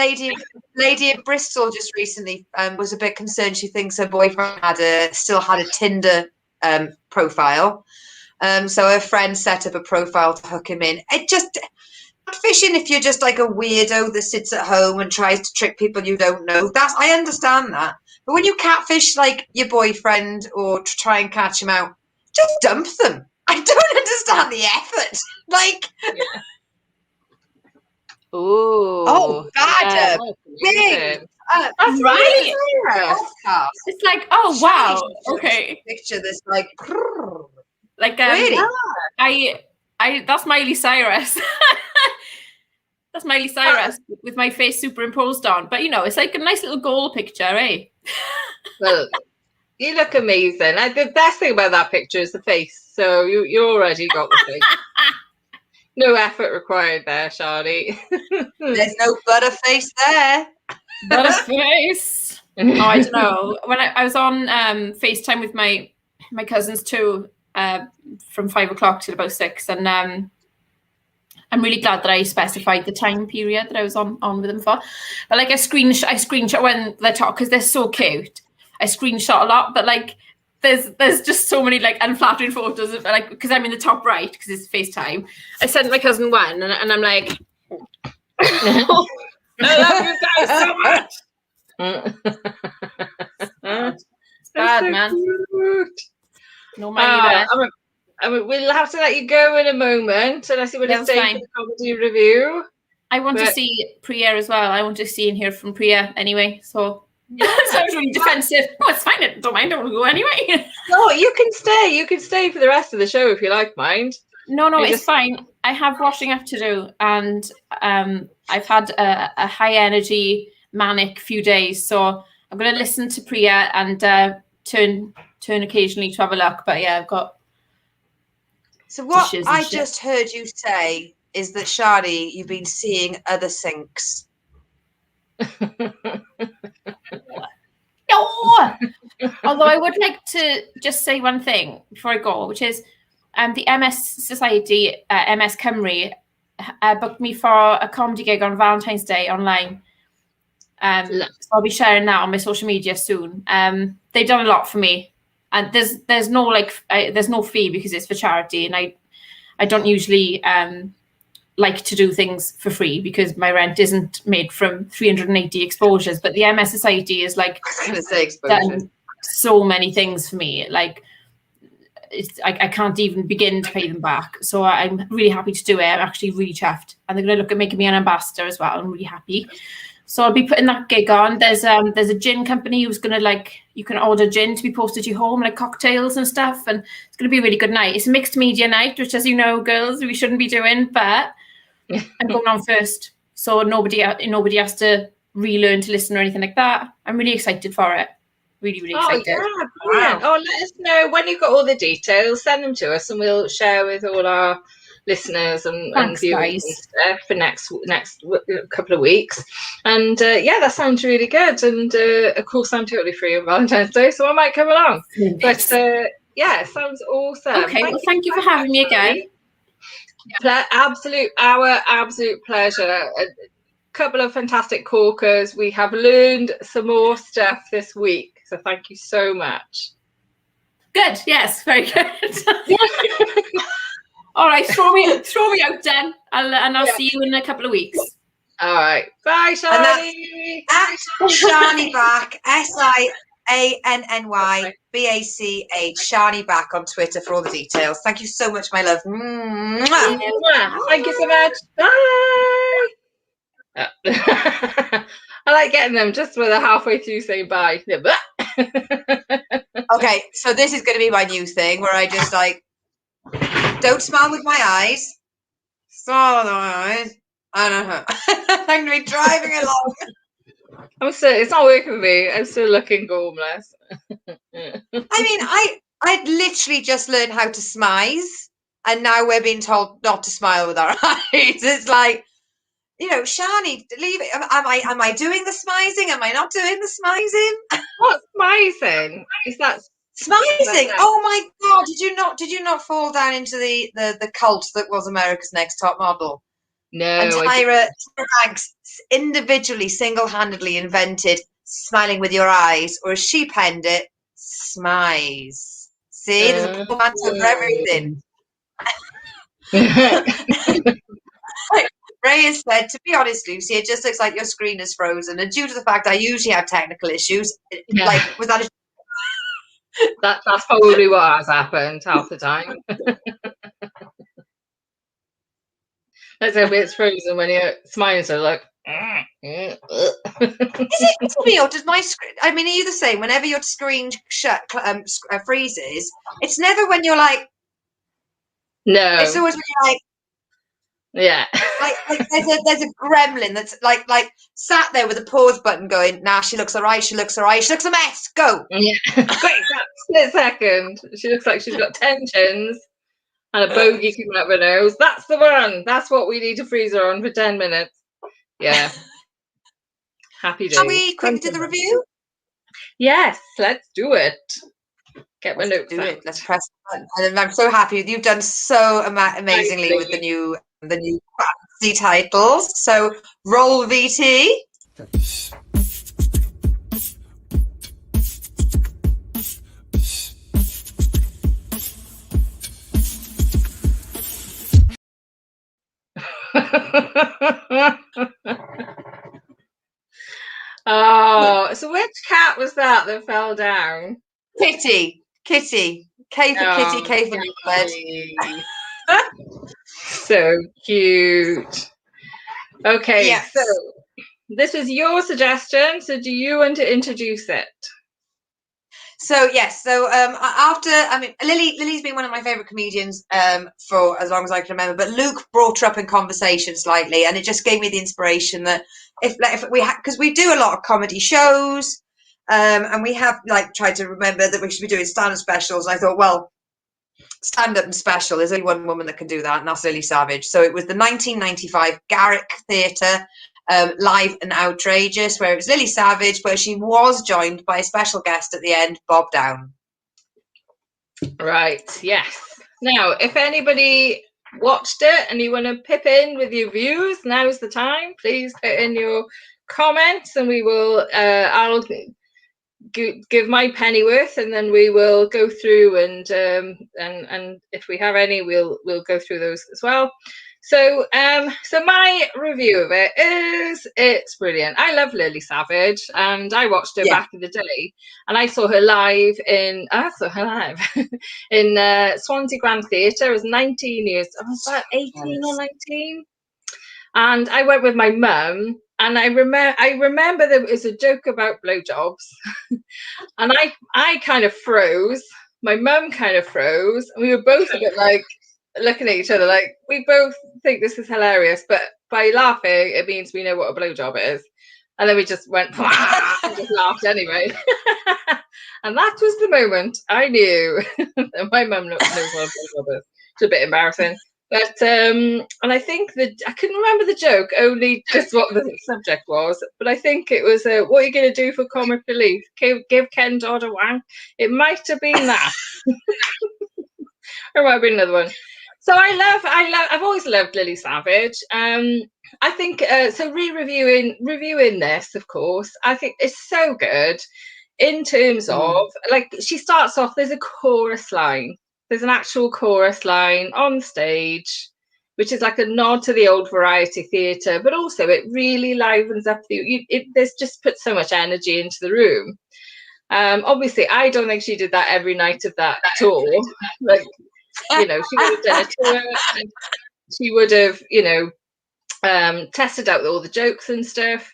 B: lady in Bristol just recently was a bit concerned. She thinks her boyfriend still had a Tinder profile. So her friend set up a profile to hook him in. It just catfishing, if you're just like a weirdo that sits at home and tries to trick people you don't know, I understand that. But when you catfish like your boyfriend or to try and catch him out, just dump them. I don't understand the effort. Like, oh, bad.
A: That's right.
B: Podcast.
D: It's like, oh wow, okay.
B: Picture this like
D: really? I that's Miley Cyrus. That's Miley Cyrus with my face superimposed on. But it's like a nice little goal picture, eh?
A: Well, you look amazing. The best thing about that picture is the face. So you already got the face. No effort required there, Shani.
B: There's no butterface there.
D: Butterface. Oh, I don't know. When I was on FaceTime with my cousins too, from 5 o'clock till about 6, and I'm really glad that I specified the time period that I was on with them for. But like I screenshot when they're talking because they're so cute. I screenshot a lot, but like there's just so many like unflattering photos of, like, because I'm in the top right because it's FaceTime. I sent my cousin one, and I'm like, I love you guys so much. It's bad, so man. Cute. No money there.
A: We'll have to let you go in a moment, unless you want to stay for the comedy review.
D: I want to see Priya as well. I want to see and hear from Priya anyway. So that sounds really defensive. No, it's fine. I don't mind. I don't want to go anyway.
A: No, you can stay. You can stay for the rest of the show if you like, mind.
D: No, it's fine. I have washing up to do, and I've had a high energy, manic few days. So I'm going to listen to Priya and turn occasionally to have a look. But yeah, I've got.
B: So what I just heard you say is that, Shadi, you've been seeing other sinks.
D: No. Although I would like to just say one thing before I go, which is the MS Society, MS Cymru, booked me for a comedy gig on Valentine's Day online. So I'll be sharing that on my social media soon. They've done a lot for me. And there's no there's no fee because it's for charity, and I don't usually like to do things for free because my rent isn't made from 380 exposures. But the MS Society is like done so many things for me. Like I can't even begin to pay them back. So I'm really happy to do it. I'm actually really chuffed, and they're going to look at making me an ambassador as well. I'm really happy. So I'll be putting that gig on. There's a gin company who's gonna you can order gin to be posted to your home, like cocktails and stuff, and it's gonna be a really good night. It's a mixed media night, which, as you know, girls, we shouldn't be doing, but I'm going on first, so nobody has to relearn to listen or anything like that. I'm really excited for it. Really, really excited.
A: Yeah, brilliant. Wow. Oh, let us know when you've got all the details. Send them to us, and we'll share with all our listeners and viewers and stuff for next couple of weeks. And that sounds really good. And of course, I'm totally free on Valentine's Day, so I might come along. But it sounds awesome.
D: Okay, thank you for having me again.
A: Absolute pleasure. A couple of fantastic corkers. We have learned some more stuff this week, so thank you so much.
D: Good. Yes, very good. All right, throw me out then. I'll see you in a couple of weeks.
A: All right. Bye, Shani.
B: Shani back. ANNYBACH. Shani back on Twitter for all the details. Thank you so much, my love. Mwah.
A: Thank you so much. Bye. I like getting them just when they're halfway through saying bye.
B: Okay, so this is going to be my new thing where I just like don't smile with my eyes. Smile with my eyes. I don't know. I'm going to be driving along.
A: It's not working for me. I'm still looking gormless.
B: I mean, I'd literally just learned how to smize, and now we're being told not to smile with our eyes. It's like, you know, Shani, leave it. Am I doing the smizing? Am I not doing the smizing?
A: What's smizing? Is that
B: smizing? Oh my God! Did you not fall down into the cult that was America's Next Top Model?
A: No.
B: And Tyra Banks individually, single-handedly invented smiling with your eyes, or as she penned it, smize. See, there's a portmanteau for everything. Ray has said, to be honest, Lucy, it just looks like your screen is frozen. And due to the fact I usually have technical issues, like, was that
A: that's probably what has happened half the time. Let's hope it's frozen when you're smiling, so like. Is
B: it to me, or does my screen? I mean, are you the same? Whenever your screen freezes, it's never when you're like.
A: No.
B: It's always when you're like.
A: Yeah.
B: like there's a gremlin that's like sat there with a pause button going, nah, she looks alright, she looks alright, she looks a mess, go.
A: Yeah. Quick, split second. She looks like she's got 10 chins and a bogey coming up her nose. That's the one. That's what we need to freeze her on for 10 minutes. Yeah. Happy days.
B: Shall we quickly do the review?
A: Yes, let's do it. Get my notes
B: do
A: out.
B: it. Let's press the button. And I'm so happy. You've done so amazingly with the new fancy titles. So roll VT.
A: Oh, so which cat was that fell down?
B: Kitty. K for kitty, K for bed.
A: So cute. Okay,
B: yes.
A: So this was your suggestion. So do you want to introduce it?
B: So yes, after, I mean, Lily's been one of my favorite comedians for as long as I can remember. But Luke brought her up in conversation slightly, and it just gave me the inspiration that if we because we do a lot of comedy shows, and we have like tried to remember that we should be doing stand-up specials. And I thought, well, stand-up and special, there's only one woman that can do that, and that's Lily Savage. So it was the 1995 Garrick Theatre. Live and Outrageous, where it was Lily Savage, where she was joined by a special guest at the end, Bob Down.
A: Right, yes. Now, if anybody watched it and you want to pip in with your views, now's the time. Please put in your comments and we will, I'll give my pennyworth, and then we will go through and if we have any, we'll go through those as well. So my review of it is, it's brilliant. I love Lily Savage, and I watched her back in the day, and I saw her live in Swansea Grand Theatre. I was 19 years. I was about 18 or 19, and I went with my mum. And I remember there was a joke about blowjobs, and I kind of froze. My mum kind of froze, and we were both a bit like looking at each other like, we both think this is hilarious, but by laughing it means we know what a blowjob is. And then we just went and just laughed anyway. And that was the moment I knew that my mum knows what a blowjob is. It's a bit embarrassing. But and I think that I couldn't remember the joke, only just what the subject was. But I think it was, what are you going to do for comic relief? Give Ken Dodd a wank? It might have been that. Or it might have been another one. So I've always loved Lily Savage. I think so. Reviewing this, of course, I think it's so good in terms of, like, she starts off. There's a chorus line. There's an actual chorus line on stage, which is like a nod to the old variety theatre, but also it really livens up there's just put so much energy into the room. Obviously, I don't think she did that every night of that tour. Like, you know, she would have done a tour, and she would have, you know, tested out all the jokes and stuff.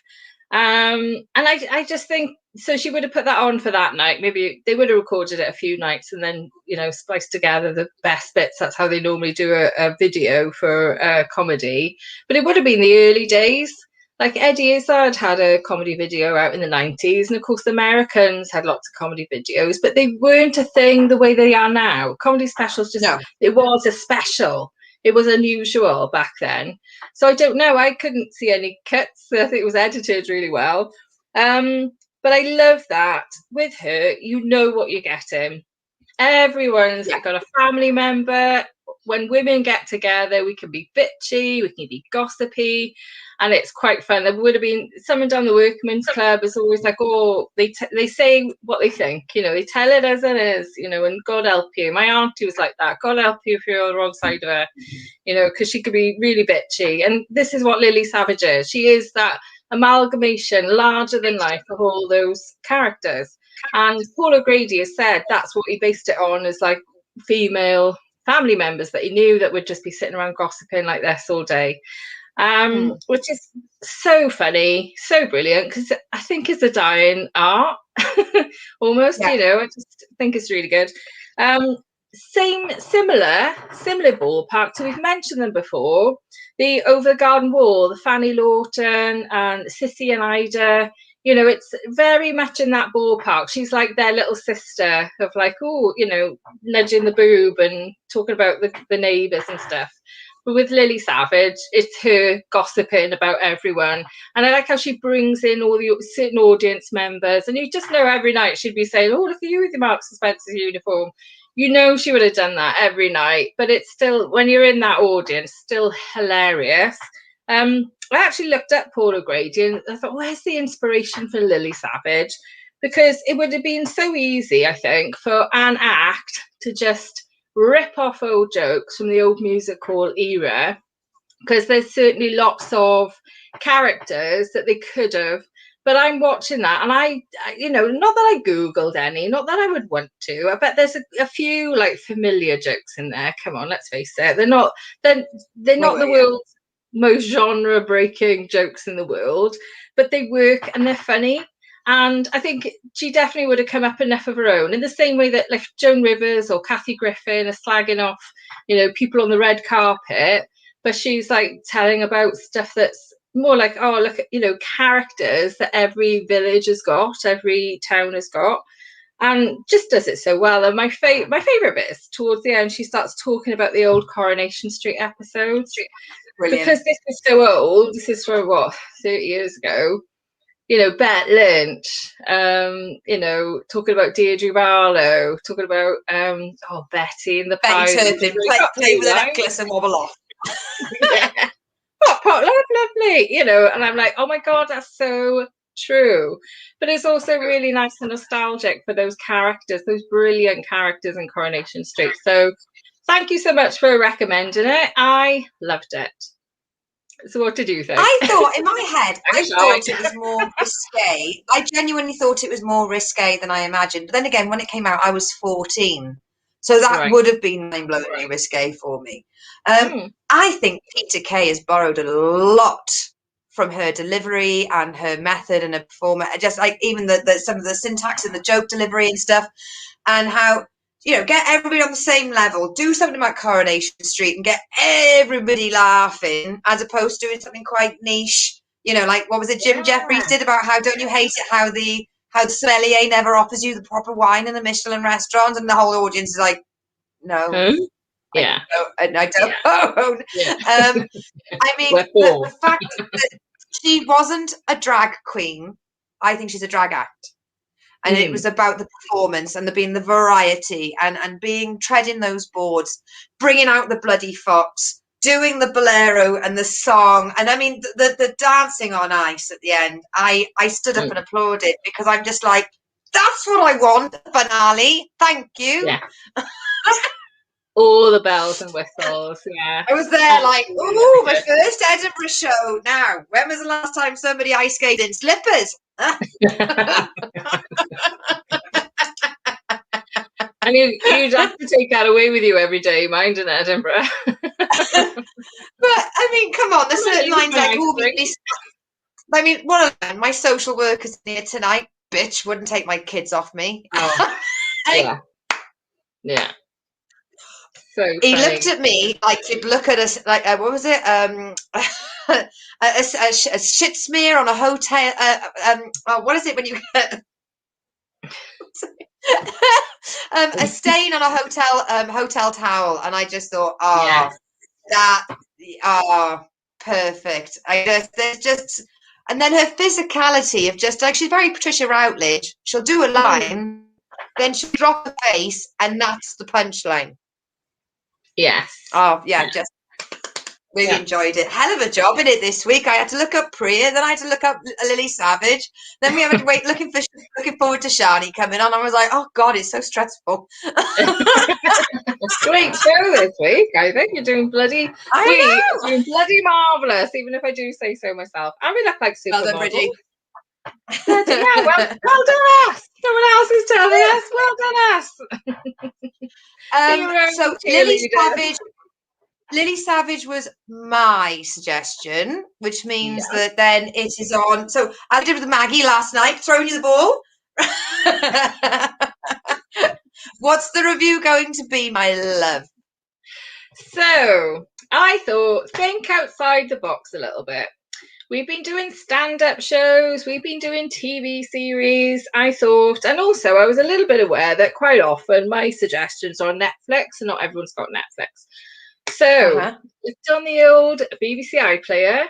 A: And I just think so. She would have put that on for that night. Maybe they would have recorded it a few nights and then, you know, spliced together the best bits. That's how they normally do a video for a comedy. But it would have been the early days. Like Eddie Izzard had a comedy video out in the 90s, and of course the Americans had lots of comedy videos, but they weren't a thing the way they are now. Comedy specials just, it was a special. It was unusual back then. So I don't know. I couldn't see any cuts. I think it was edited really well. But I love that with her, you know what you're getting. Everyone's got a family member. When women get together, we can be bitchy, we can be gossipy, and it's quite fun. There would have been someone down the Workmen's Club is always like, oh, they say what they think, you know, they tell it as it is, you know, and God help you. My auntie was like that. God help you if you're on the wrong side of her, you know, because she could be really bitchy. And this is what Lily Savage is. She is that amalgamation, larger than life, of all those characters. And Paul O'Grady has said that's what he based it on, is like female family members that he knew that would just be sitting around gossiping like this all day, which is so funny, so brilliant, because I think it's a dying art almost, you know. I just think it's really good. Similar ballpark, so we've mentioned them before, the Over the Garden Wall, the Fanny Lawton and Sissy and Ida. You know, it's very much in that ballpark. She's like their little sister of like, oh, you know, nudging the boob and talking about the neighbours and stuff. But with Lily Savage, it's her gossiping about everyone. And I like how she brings in all the certain audience members. And you just know every night she'd be saying, oh, look at you with your Marks and Spencer's uniform. You know she would have done that every night. But it's still, when you're in that audience, still hilarious. I actually looked up Paul O'Grady and I thought, where's the inspiration for Lily Savage? Because it would have been so easy, I think, for an act to just rip off old jokes from the old music hall era, because there's certainly lots of characters that they could have. But I'm watching that, and I, you know, not that I Googled any, not that I would want to. I bet there's a few like familiar jokes in there. Come on, let's face it. They're not the world's most genre-breaking jokes in the world, but they work and they're funny. And I think she definitely would have come up enough of her own, in the same way that like Joan Rivers or Kathy Griffin are slagging off, you know, people on the red carpet, but she's like telling about stuff that's more like, oh, look at, you know, characters that every village has got, every town has got, and just does it so well. And my favorite bit is towards the end, she starts talking about the old Coronation Street episodes. Brilliant. Because this is so old. This is from what, 30 years ago. You know, Bette Lynch, you know, talking about Deirdre Barlow, talking about Betty and the
B: Betty Turpin, play with a necklace and wobble off.
A: Yeah. Pot, lovely, you know, and I'm like, oh my God, that's so true. But it's also really nice and nostalgic for those characters, those brilliant characters in Coronation Street. So thank you so much for recommending it. I loved it. So what did you think?
B: I thought, in my head, I thought it was more risque. I genuinely thought it was more risque than I imagined. But then again, when it came out, I was 14. So that would have been mind-blowingly risque for me. I think Peter Kay has borrowed a lot from her delivery and her method and her performance. Just like even some of the syntax and the joke delivery and stuff, and how, you know, get everybody on the same level, do something about Coronation Street and get everybody laughing, as opposed to doing something quite niche, you know, like what was it Jim Jeffries did about how don't you hate it how the sommelier never offers you the proper wine in the Michelin restaurant, and the whole audience is like, no. I don't. Yeah. I mean, the fact that she wasn't a drag queen, I think she's a drag act. And it was about the performance and being the variety and treading those boards, bringing out the bloody fox, doing the bolero and the song. And I mean, the dancing on ice at the end, I stood up and applauded, because I'm just like, that's what I want, finale. Thank you.
A: Yeah. All the bells and whistles, yeah.
B: I was there like, ooh, my first Edinburgh show. Now, when was the last time somebody ice skated in slippers?
A: And you'd have to take that away with you every day, mind, in Edinburgh.
B: But I mean, come on, there's certain lines like, I mean, one of them, my social worker's here tonight, bitch, wouldn't take my kids off me.
A: Oh, yeah. So
B: he
A: funny.
B: looked at me like you'd look at us like what was it? A shit smear on a hotel. What is it when you get a stain on a hotel towel? And I just thought, perfect. There's just, and then her physicality of just like, she's very Patricia Routledge. She'll do a line, then she'll drop her face, and that's the punchline.
A: Yes.
B: Oh yeah, just really enjoyed it. Hell of a job in it this week. I had to look up Priya, then I had to look up Lily Savage. Then we had to wait looking forward to Shani coming on. I was like, oh God, it's so stressful.
A: Great show this week. I think you're doing bloody marvellous, even if I do say so myself. And we look like supermodels. Well done us. Someone else is telling us. Well done us.
B: So Lily Savage was my suggestion, which means that then it is on. So I did with Maggie last night, throwing you the ball. What's the review going to be, my love?
A: So I thought, think outside the box a little bit. We've been doing stand-up shows, we've been doing TV series, I thought, and also I was a little bit aware that quite often my suggestions are on Netflix, and not everyone's got Netflix. So it's on the old BBC iPlayer,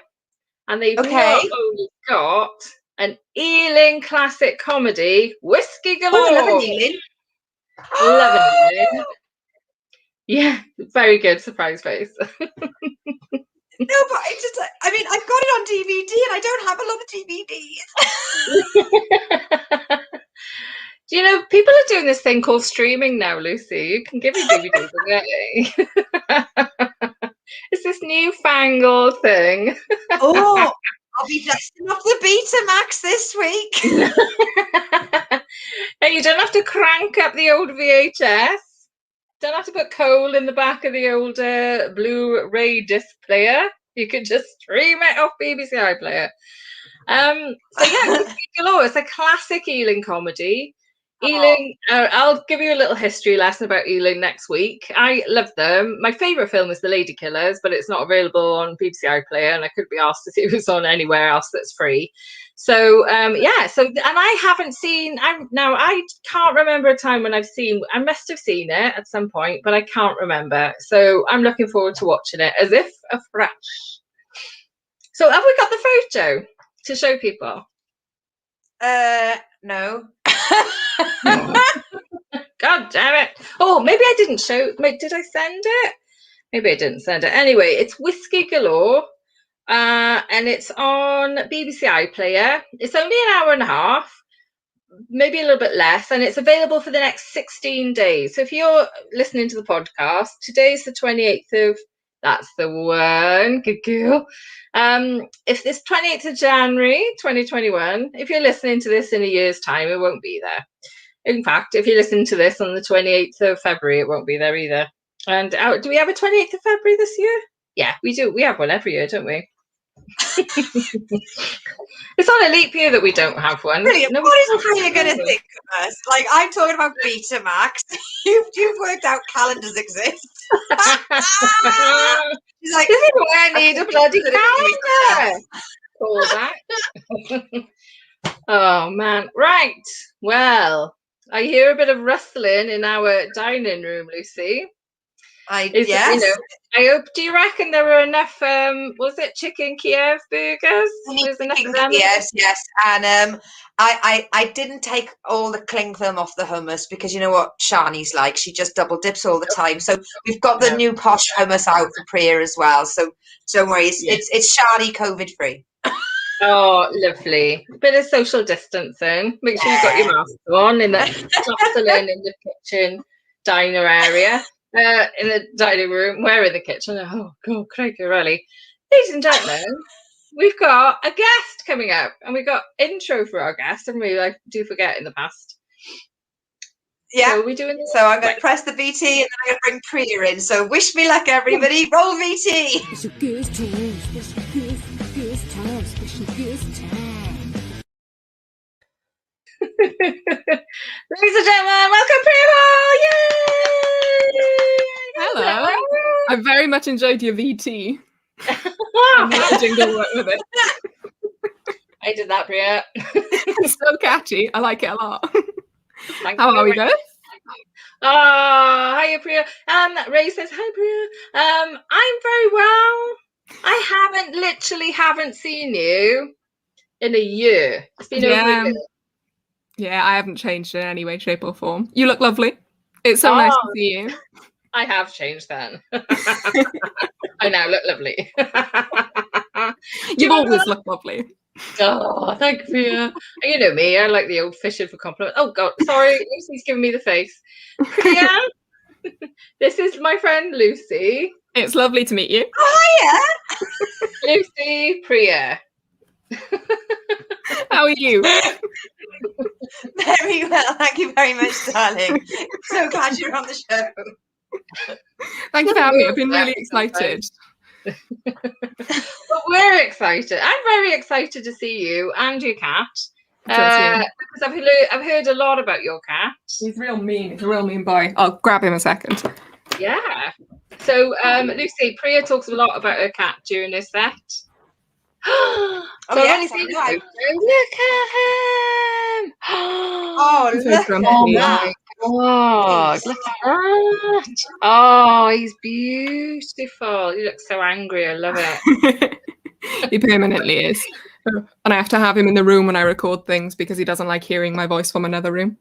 A: and they've not only got an Ealing classic comedy, Whiskey Galore.
B: Oh, I love an Ealing.
A: Love an Ealing. Yeah, very good, surprise face.
B: No, but I mean, I've got it on DVD and I don't have a lot of DVDs.
A: Do you know, people are doing this thing called streaming now, Lucy. You can give me DVDs away. It's this newfangled thing.
B: Oh, I'll be dusting off the Betamax this week.
A: Hey, you don't have to crank up the old VHS. Don't have to put coal in the back of the old Blu-ray disc player. You can just stream it off BBC iPlayer. So yeah, Whiskey Galore. It's a classic Ealing comedy. Ealing, I'll give you a little history lesson about Ealing next week. I love them. My favourite film is The Lady Killers, but it's not available on BBC iPlayer, and I could be asked to see if it's on anywhere else that's free. So and I haven't seen. I can't remember a time when I must have seen it at some point, but I can't remember. So I'm looking forward to watching it as if afresh. So have we got the photo to show people?
B: No.
A: God damn it. Oh, maybe I didn't show. Did I send it? Maybe I didn't send it. Anyway, it's Whiskey Galore, and it's on BBC iPlayer. It's only an hour and a half, maybe a little bit less, and it's available for the next 16 days. So if you're listening to the podcast, today's the 28th of, that's the one, good girl. If this 28th of January 2021, if you're listening to this in a year's time, it won't be there. In fact, if you listen to this on the 28th of February, it won't be there either. And do we have a 28th of February this year? Yeah, we do. We have one every year, don't we? It's on a leap year that we don't have one.
B: Brilliant. What is Priya going to think of us? Like, I'm talking about Betamax. You've worked out calendars exist. She's like,
A: this is why I need a bloody calendar. Call back. Oh, man. Right. Well, I hear a bit of rustling in our dining room, Lucy.
B: Yes.
A: I hope. Do you reckon there were enough? Was it chicken Kiev burgers? Was enough of them?
B: Yes. And I didn't take all the cling film off the hummus because you know what Shani's like. She just double dips all the time. So we've got the new posh hummus out for Priya as well. So don't worry, it's Shani COVID free.
A: Oh, lovely. Bit of social distancing. Make sure you've got your mask on in the jostling in the kitchen diner area. In the dining room, we're in the kitchen. Oh, God, Craig, really. Ladies and gentlemen, we've got a guest coming up, and we've got intro for our guest, and we do forget in the past.
B: Yeah.
A: So are we doing this?
B: So I'm going to press the VT and then I'm going to bring Priya in. So wish me luck, everybody. Roll VT.
C: Special guest time, special guest time, special guest time.
A: Ladies and gentlemen, welcome Priya Hall! Yay!
C: Hello. I very much enjoyed your VT.
A: Wow.
C: The jingle went with it.
A: I did that, Priya.
C: It's so catchy. I like it a lot.
A: Thank
C: How
A: you
C: are we
A: very
C: both?
A: Oh, hiya, Priya. Ray says, hi, Priya. I'm very well. I literally haven't seen you in a year. It's been over a year.
C: Yeah, I haven't changed in any way, shape, or form. You look lovely. It's so nice to see you.
A: I have changed then. I now look lovely.
C: You've always looked lovely.
A: Oh, thank you, Priya. You know me, I like the old fishing for compliments. Oh, God, sorry, Lucy's giving me the face. Priya, this is my friend Lucy.
C: It's lovely to meet you.
B: Oh, hiya.
A: Lucy, Priya.
C: How are you?
B: Very well. Thank you very much, darling. So glad you're on the show.
C: Thank you for having me. I've been really excited.
A: But we're excited. I'm very excited to see you and your cat. Because I've heard a lot about your cat.
C: He's real mean. He's a real mean boy. I'll grab him a second.
A: Yeah. So, Lucy, Priya talks a lot about her cat during this set.
B: Oh,
A: so
B: yes,
A: I've only
B: I
A: seen
B: know.
A: Look at him.
B: Oh,
C: He's so
B: look
C: grumpy.
B: at
A: Oh
B: that.
A: my God, look at that. Oh, he's beautiful. He looks so angry. I love it.
C: He permanently is. And I have to have him in the room when I record things because he doesn't like hearing my voice from another room.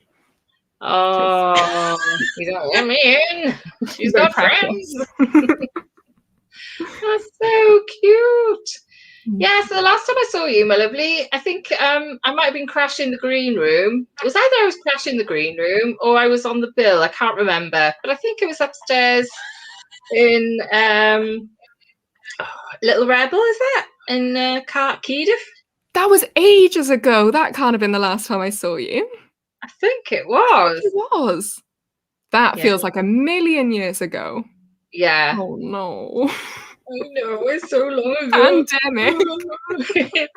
A: Oh, you don't let me in. She's got friends. That's so cute. Yeah, so the last time I saw you, my lovely, I think I might have been crashing the green room. It was either I was crashing the green room or I was on the bill. I can't remember. But I think it was upstairs in Little Rebel, is that? In Cardiff?
C: That was ages ago. That can't have been the last time I saw you.
A: I think it was.
C: It was. That
A: Yeah.
C: feels like a million years ago.
A: Yeah.
C: Oh no.
A: I know, it's so long ago.
C: Pandemic.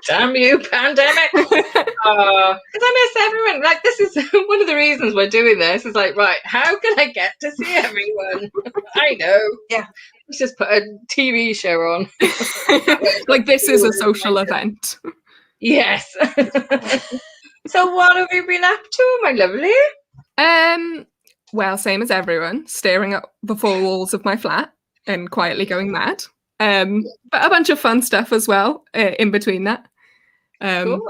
A: Damn you, pandemic. Because I miss everyone. Like, this is one of the reasons we're doing this. Is like, right, how can I get to see everyone? I know.
B: Yeah.
A: Let's just put a TV show on.
C: Like, this is a social event.
A: Yes. So what have you been up to, my lovely?
C: Well, same as everyone, staring at the four walls of my flat and quietly going mad. But a bunch of fun stuff as well in between that.
A: Cool.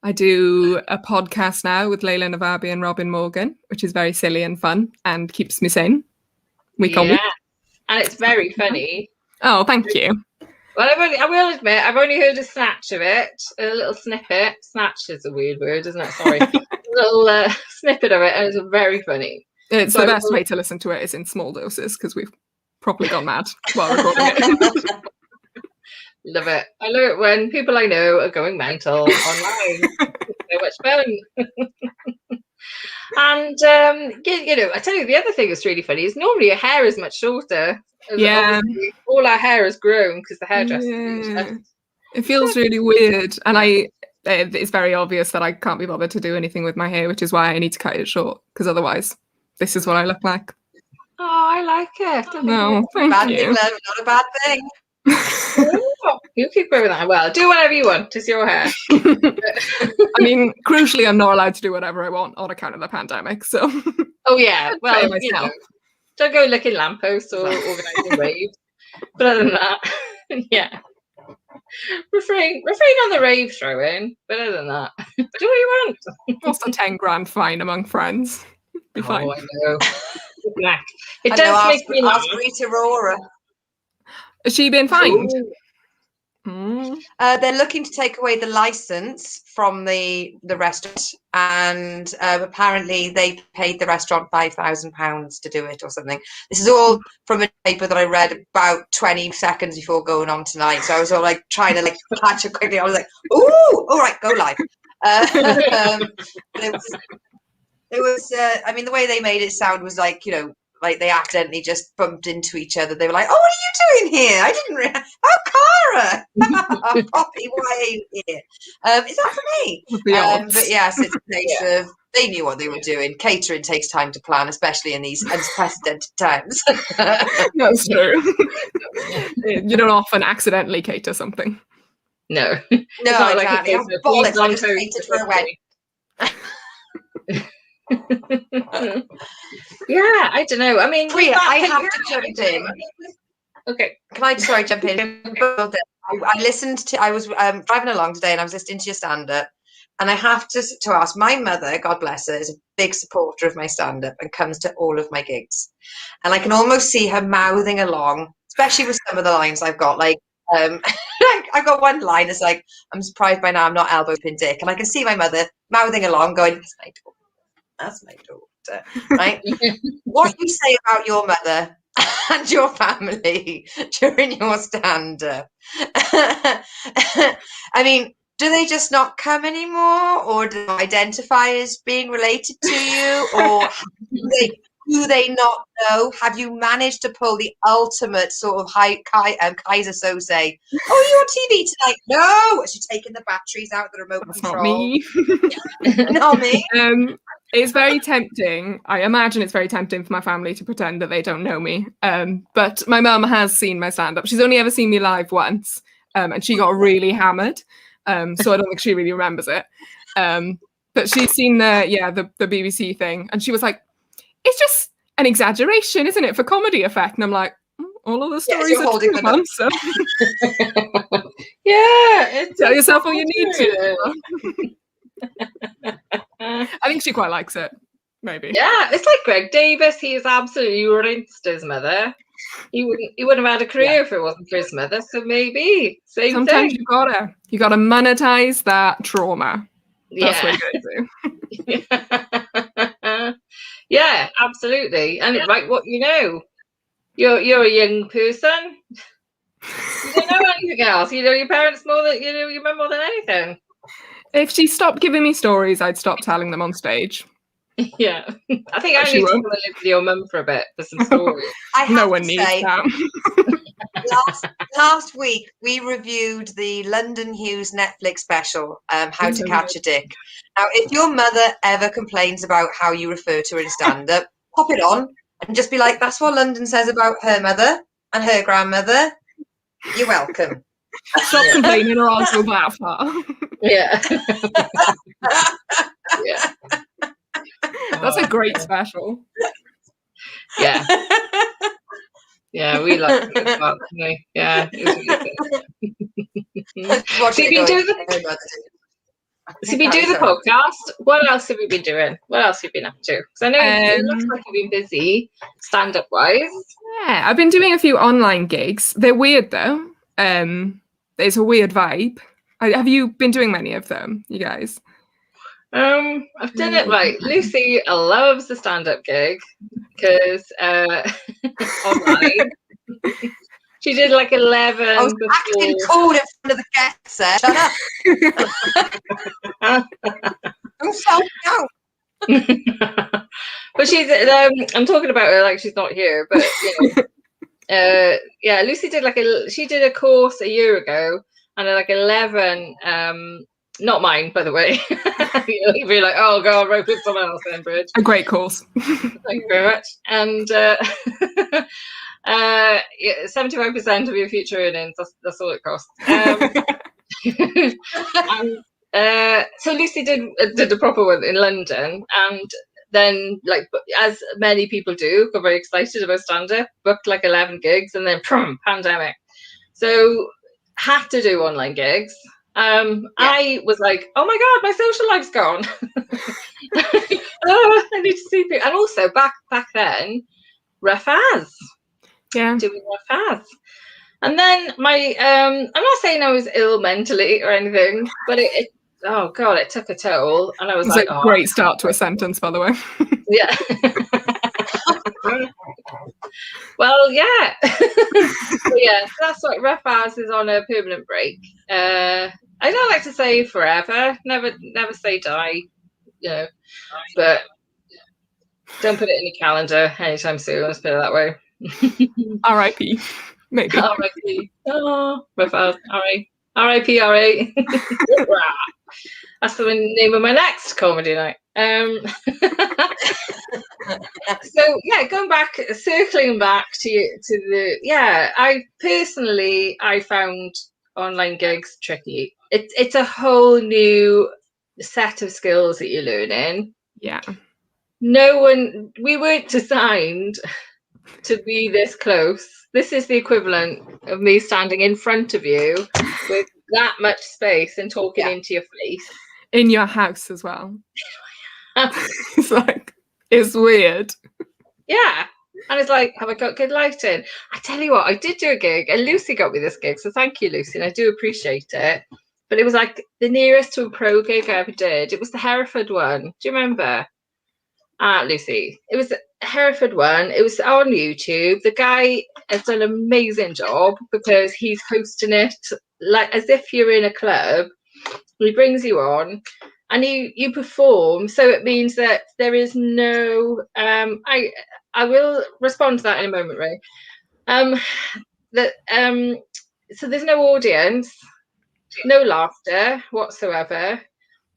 C: I do a podcast now with Layla Navabi and Robin Morgan, which is very silly and fun and keeps me sane week on week.
A: And it's very funny.
C: Oh, thank you.
A: Well, I will admit, I've only heard a snatch of it, a little snippet. Snatch is a weird word, isn't it? Sorry. A little snippet of it, and it's very funny.
C: It's the best way to listen to it is in small doses because we've probably gone mad while recording it.
A: Love it. I love it when people I know are going mental online. So much fun. And, you know, I tell you, the other thing that's really funny is normally your hair is much shorter.
C: Yeah.
A: All our hair has grown because the hairdresser.
C: Yeah. It feels really weird. And it's very obvious that I can't be bothered to do anything with my hair, which is why I need to cut it short because otherwise this is what I look like.
A: Oh, I like it.
C: No, thank
B: Bad
C: you.
B: thing, love, not a bad thing.
A: You keep growing that. Well, do whatever you want. It's your hair.
C: I mean, crucially, I'm not allowed to do whatever I want on account of the pandemic. So.
A: Oh yeah. Well,
C: you know,
A: don't go licking lampposts or organising raves. But other than that, yeah. Refrain on the rave throwing. But other than that, do what you want.
C: what's a 10 grand fine among friends? Be fine.
A: Oh, I know. It
B: I
A: does
B: know,
A: make me laugh.
B: ask Rita Ora.
C: Has she been fined?
B: They're looking to take away the license from the restaurant, and apparently they paid the restaurant £5,000 to do it or something. This is all from a paper that I read about 20 seconds before going on tonight. So I was all like trying to like catch it quickly. I was like, "Ooh, all right, go live." But It was, I mean, the way they made it sound was like, you know, like they accidentally just bumped into each other. They were like, "Oh, what are you doing here? I didn't oh, Cara, Poppy, why are you here? Is that for me?"
C: The odds.
B: But yes, it's a case of they knew what they were doing. Catering takes time to plan, especially in these unprecedented times.
C: That's true. You don't often accidentally cater something.
A: No.
B: No,
A: not like a
B: exactly.
A: case
B: Oh,
A: of
B: bollocks!
A: peas
B: I
A: on
B: just
A: toast
B: catered
A: or
B: for a wedding.
A: Yeah, I don't know. I mean, with
B: Priya,
A: that
B: I
A: thing-
B: have to jump in.
A: Okay.
B: Can I, sorry, jump in? I listened to, I was driving along today and I was listening to your stand-up, and I have to ask, my mother, God bless her, is a big supporter of my stand-up and comes to all of my gigs. And I can almost see her mouthing along, especially with some of the lines I've got, like, I got one line, it's like, "I'm surprised by now I'm not elbow-pin dick." And I can see my mother mouthing along, going, "That's my daughter," right? What you say about your mother and your family during your stand-up. I mean, do they just not come anymore, or do they identify as being related to you, or do they not know? Have you managed to pull the ultimate sort of Kaiser Sose? "Oh, you're on TV tonight." "No," she's taking the batteries out of the remote
C: That's
B: control.
C: not me.
B: Not me.
C: It's very tempting. I imagine it's very tempting for my family to pretend that they don't know me. But my mum has seen my stand-up. She's only ever seen me live once, and she got really hammered. So I don't think she really remembers it. But she's seen the BBC thing, and she was like, "It's just an exaggeration, isn't it, for comedy effect?" And I'm like, all of the stories
B: you're
C: are
B: holding
C: true,
B: them up.
C: Mum, so
A: Yeah,
C: tell yourself all you need to.
A: to.
C: I think she quite likes it. Maybe.
A: Yeah, it's like Greg Davis. He is absolutely rinsed his mother. He wouldn't have had a career if it wasn't for his mother. So maybe same
C: Sometimes
A: thing.
C: you gotta monetize that trauma. That's
A: Yeah.
C: what you gotta do.
A: Yeah, absolutely. And right, what you know, you're a young person. You don't know anything else. You know your parents more than you know your mum more than anything.
C: If she stopped giving me stories, I'd stop telling them on stage.
A: Yeah, I think
C: But
A: I
C: she
A: need to
C: won't.
A: come and live with your mum for a bit for some stories.
B: I have
C: No one
B: to
C: needs
B: say,
C: that.
B: last week we reviewed the London Hughes Netflix special, How to Catch a Dick. Now, if your mother ever complains about how you refer to her in stand-up, pop it on and just be like, "That's what London says about her mother and her grandmother. You're welcome."
C: Stop complaining or I'll go that far.
A: Yeah. Yeah.
C: That's a great special.
A: Yeah. Yeah, we like it as well, didn't we? Yeah. It was
B: Watching
A: See,
B: it going,
A: we do
B: "Her mother did."
A: so we do the
B: Sorry.
A: podcast. What else have we been doing? What else have you been up to? Because I know it looks like you've been busy, stand-up wise.
C: Yeah, I've been doing a few online gigs. They're weird though. It's a weird vibe. Have you been doing many of them, you guys?
A: I've done it right. Lucy loves the stand-up gig because online. She did like 11
B: I was acting cool in front of the guests there. Shut up. I'm sorry, no.
A: But she's I'm talking about her like she's not here, but you know, yeah, Lucy did she did a course a year ago, and like 11 not mine, by the way. You'll be like, "Oh god, wrote with someone else then, Bridge."
C: A great course.
A: Thank you very much. And 75% of your future earnings, that's all it costs. And so Lucy did the proper one in London, and then, like, as many people do, got very excited about stand-up, booked like 11 gigs, and then pandemic. So had to do online gigs. I was like, "Oh my god, my social life's gone." Oh, I need to see people. And also back then, rough as.
C: Yeah.
A: Doing rough as. And then I'm not saying I was ill mentally or anything, but it oh god, it took a toll, and I was
C: It's
A: like,
C: a great start to a sentence, by the way.
A: Yeah. Well, yeah. Yeah, so that's what rough as is on a permanent break. I don't like to say forever. Never say die. You know, but Don't put it in your calendar anytime soon. Let's put it that way.
C: R.I.P. Maybe.
A: R.I.P. Oh, my father. R.I.P. R.A. That's the name of my next comedy night. So yeah, circling back to the I personally found online gigs tricky. It's a whole new set of skills that you're learning.
C: Yeah.
A: We weren't designed to be this close. This is the equivalent of me standing in front of you with that much space and talking into your face.
C: In your house as well. It's like, it's weird.
A: Yeah. And it's like, have I got good lighting? I tell you what, I did do a gig and Lucy got me this gig. So thank you, Lucy. And I do appreciate it. But it was like the nearest to a pro gig I ever did. It was the Hereford one. Do you remember? Lucy. It was the Hereford one. It was on YouTube. The guy has done an amazing job because he's hosting it like as if you're in a club. He brings you on and you perform. So it means that there is no I will respond to that in a moment, Ray. So there's no audience, no laughter whatsoever.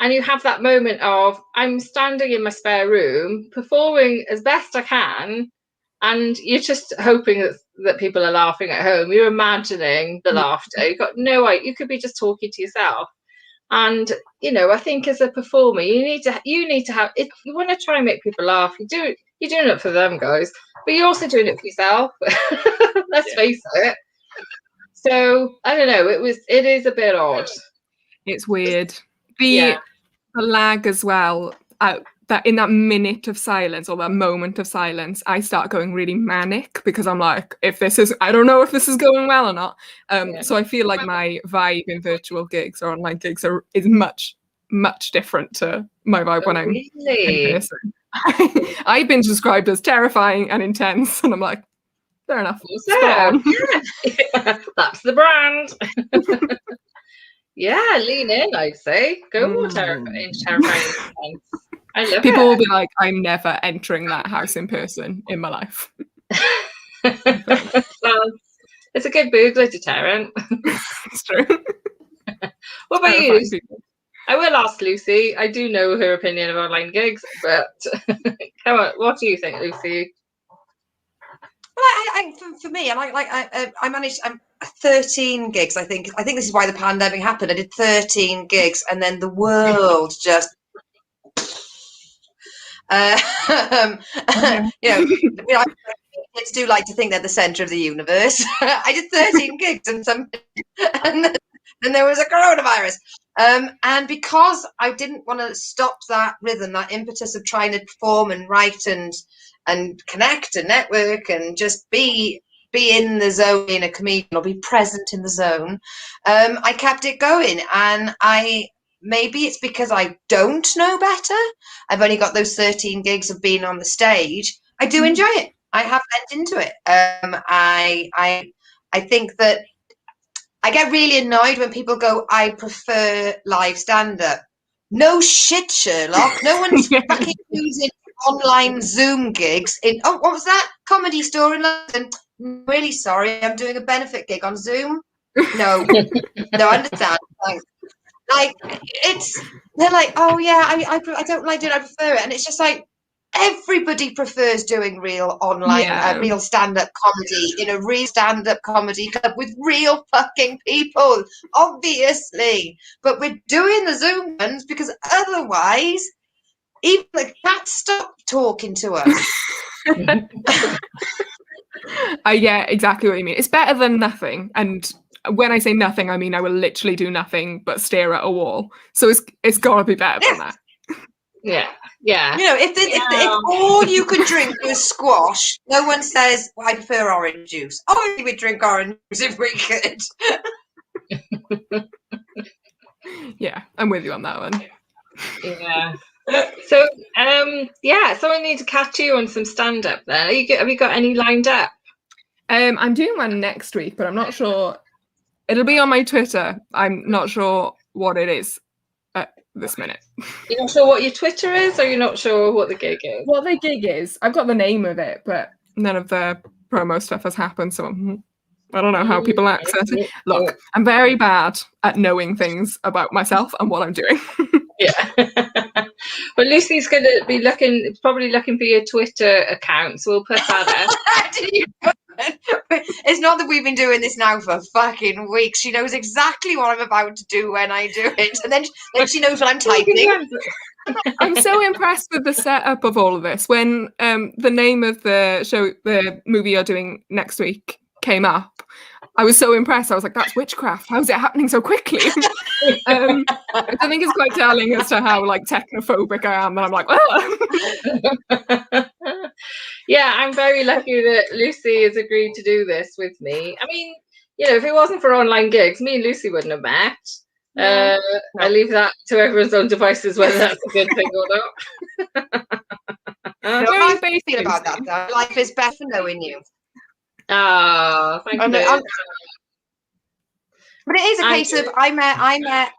A: And you have that moment of, I'm standing in my spare room, performing as best I can, and you're just hoping that people are laughing at home. You're imagining the laughter. You've got no idea. You could be just talking to yourself. And I think as a performer, you need to have it. You want to try and make people laugh. You're doing it for them, guys, but you're also doing it for yourself. Let's face it. So I don't know. It is a bit odd.
C: It's weird. The lag as well. That in that minute of silence or that moment of silence, I start going really manic because I'm like, I don't know if this is going well or not. So I feel like my vibe in virtual gigs or online gigs is much, much different to my vibe when I'm in person. I've been described as terrifying and intense, and I'm like, fair enough.
A: That's the brand. Yeah, lean in, I'd say. Go more terrifying. I love
C: People
A: it.
C: will be like, I'm never entering that house in person in my life.
A: Well, it's a good burglar deterrent.
C: It's true.
A: What about you? I will ask Lucy. I do know her opinion of online gigs, but come on, what do you think, Lucy?
B: Well, for me, I managed 13 gigs. I think this is why the pandemic happened. I did 13 gigs, and then the world just, kids do like to think they're the centre of the universe. I did 13 gigs, and then there was a coronavirus. And because I didn't want to stop that rhythm, that impetus of trying to perform and write and connect and network and just be in the zone, being a comedian or be present in the zone, I kept it going. And maybe it's because I don't know better. I've only got those 13 gigs of being on the stage. I do enjoy it. I have went into it. I think that I get really annoyed when people go, I prefer live stand-up. No shit, Sherlock. No one's fucking using online Zoom gigs what was that? Comedy Store in London. Really sorry, I'm doing a benefit gig on Zoom. No, understand. Thanks. Like, they're like, oh yeah, I don't like it, I prefer it. And it's just like, everybody prefers doing real online, real stand-up comedy in a real stand-up comedy club with real fucking people, obviously. But we're doing the Zoom ones because otherwise, even the cats stop talking to us.
C: I get exactly what you mean. It's better than nothing. And when I say nothing, I mean I will literally do nothing but stare at a wall. So it's gotta be better than that.
A: Yeah.
B: If all you could drink was squash, no one says, well, I prefer orange juice. Oh, we would drink orange juice if we could.
C: Yeah, I'm with you on that one.
A: Yeah. So, so I need to catch you on some stand-up then. Have you got any lined up?
C: I'm doing one next week, but I'm not sure. It'll be on my Twitter. I'm not sure what it is. this minute.
A: You're not sure what your Twitter is, or you're not sure what the gig is?
C: What the gig is, I've got the name of it, but none of the promo stuff has happened, so I don't know how people access it. Look, I'm very bad at knowing things about myself and what I'm doing.
A: Yeah. But Lucy's going to be probably looking for your Twitter account, so we'll put that up.
B: It's not that we've been doing this now for fucking weeks. She knows exactly what I'm about to do when I do it, and then she knows what I'm typing.
C: I'm so impressed with the setup of all of this. When the name of the movie you're doing next week came up, I was so impressed. I was like, that's witchcraft. How's it happening so quickly? I think it's quite telling as to how like technophobic I am. That I'm like,
A: well. Yeah, I'm very lucky that Lucy has agreed to do this with me. I mean, if it wasn't for online gigs, me and Lucy wouldn't have met. No. I leave that to everyone's own devices, whether that's a good thing or not.
B: How do you feel about that, though? Life is better knowing you.
A: Oh, thank you.
B: But it is a case of I met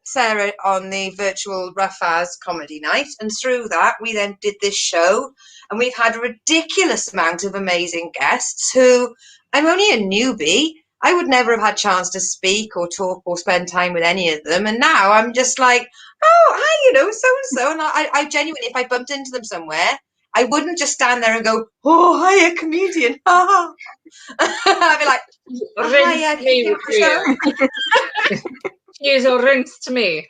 B: Sarah on the virtual Rough As comedy night, and through that we then did this show, and we've had a ridiculous amount of amazing guests who I'm only a newbie. I would never have had a chance to speak or talk or spend time with any of them, and now I'm just like, oh, hi, so and so, and I genuinely, if I bumped into them somewhere, I wouldn't just stand there and go, oh, hi, a comedian. I'd be like,
A: rinse me, Priya. She's a rinsed me.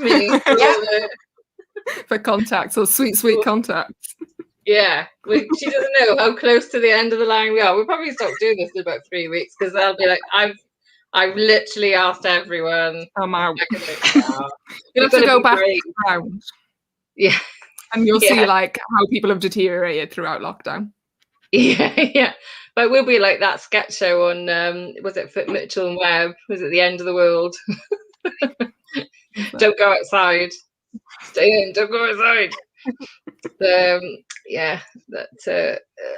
B: Yeah.
C: For contacts or sweet contacts.
A: Yeah, she doesn't know how close to the end of the line we are. We'll probably stop doing this in about 3 weeks because they'll be like, I've literally asked everyone.
C: I'm out.
A: You
C: have to go back around.
A: Yeah.
C: And you'll see like how people have deteriorated throughout lockdown.
A: Yeah. But we'll be like that sketch show on was it Mitchell and Webb? Was it The End of the World? Don't go outside. Stay in, don't go outside. I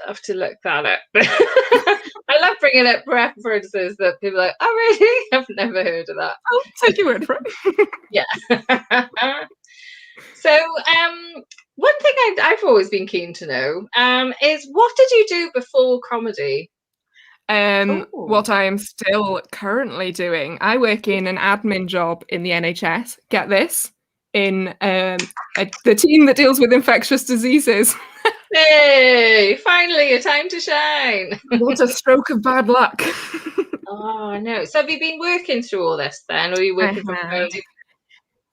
A: have to look that up. I love bringing up references that people are like, oh really? I've never heard of that.
C: I'll take your word for it.
A: Yeah. So one thing I've always been keen to know is what did you do before comedy?
C: What I am still currently doing, I work in an admin job in the NHS. Get this, in the team that deals with infectious diseases.
A: Hey, finally a time to shine.
C: What a stroke of bad luck.
A: Oh no. So have you been working through all this then, or are you working from home?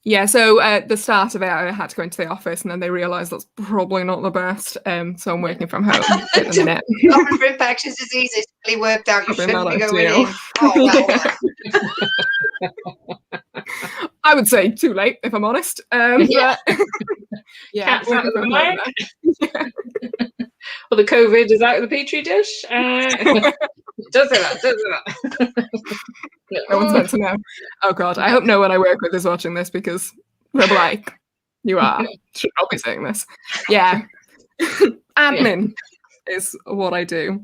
C: Yeah, so at the start of it, I had to go into the office, and then they realised that's probably not the best. So I'm working from home at the minute.
B: Often for infectious diseases, really worked out. You shouldn't be going in. Oh, well.
C: I would say too late, if I'm honest.
A: Yeah.
C: Yeah.
A: Well, the COVID is out of the petri dish. Does it?
C: No one's meant to know. Oh God, I hope no one I work with is watching this because they're like, you should not be saying this. Yeah. Admin is what I do.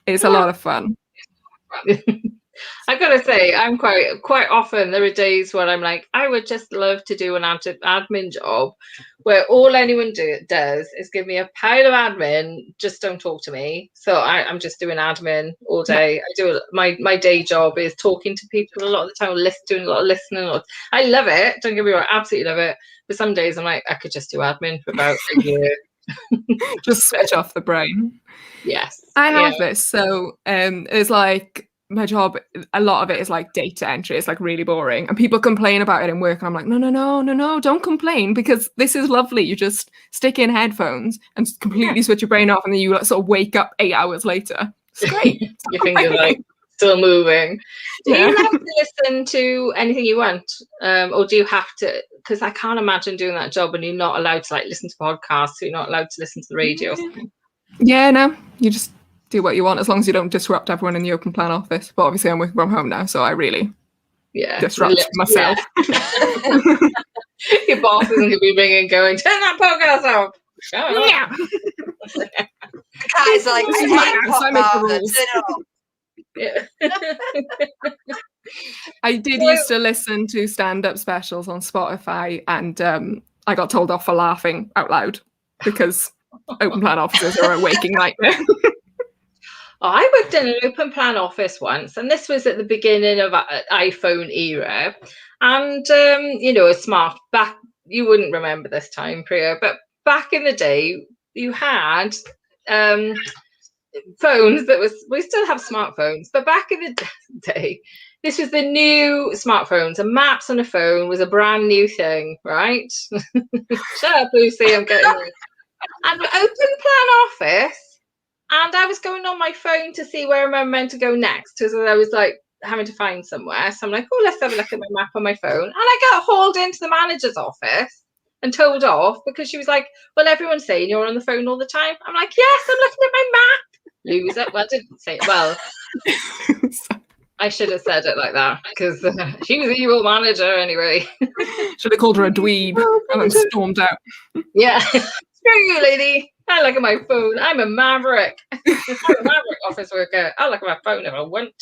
C: It's a lot of fun.
A: I gotta say, I'm quite often there are days where I'm like, I would just love to do an admin job where all anyone does is give me a pile of admin, just don't talk to me. So I'm just doing admin all day. Yeah. I do my day job is talking to people a lot of the time, doing a lot of listening. I love it. Don't get me wrong, I absolutely love it. But some days I'm like, I could just do admin for about a year.
C: Just switch off the brain.
A: Yes,
C: I have this. So it's like my job, a lot of it is like data entry. It's like really boring, and people complain about it in work, and I'm like, no, don't complain, because this is lovely. You just stick in headphones and completely switch your brain off, and then you sort of wake up 8 hours later. It's great.
A: Your fingers like still moving. Do you have to listen to anything you want, or do you have to? Because I can't imagine doing that job and you're not allowed to like listen to podcasts. So you're not allowed to listen to the radio.
C: Yeah, no, you just do what you want as long as you don't disrupt everyone in the open plan office. But obviously I'm working from home now, so I really disrupt myself.
A: Yeah. Your boss isn't going to be ringing going, turn that podcast off.
C: Yeah.
B: The cat is like,
C: I make the rules.
A: Yeah.
C: I did used to listen to stand-up specials on Spotify, and I got told off for laughing out loud because open plan offices are a waking nightmare.
A: I worked in an open plan office once, and this was at the beginning of iPhone era. And a smart back. You wouldn't remember this time, Priya, but back in the day, you had phones we still have smartphones, but back in the day, this was the new smartphones, and maps on a phone was a brand new thing, right? Shut up, Lucy, I'm getting it. And open plan office, and I was going on my phone to see where am I meant to go next, because I was like having to find somewhere. So I'm like, oh, let's have a look at my map on my phone. And I got hauled into the manager's office and told off because she was like, well, everyone's saying you're on the phone all the time. I'm like, yes, I'm looking at my map. Loser. Well, I didn't say it. Well, I should have said it like that because she was the evil manager anyway.
C: Should have called her a dweeb and then stormed out.
A: Yeah. Screw you, lady. I look at my phone. I'm a maverick. I'm a maverick office worker. I look at my phone if I want.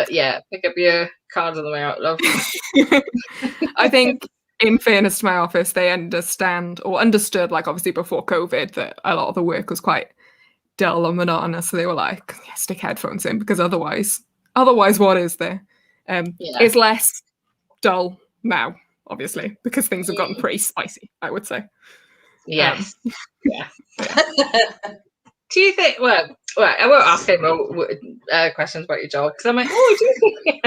A: Yeah, pick up your cards on the way out, love.
C: I think, in fairness to my office, they understood, like obviously before COVID, that a lot of the work was quite dull and monotonous. So they were like, yeah, stick headphones in, because otherwise, what is there? It's less dull now, obviously, because things have gotten pretty spicy, I would say.
A: Yes. Yes. Do you think? Well, I won't ask any more questions about your job because I'm like, oh, do you think?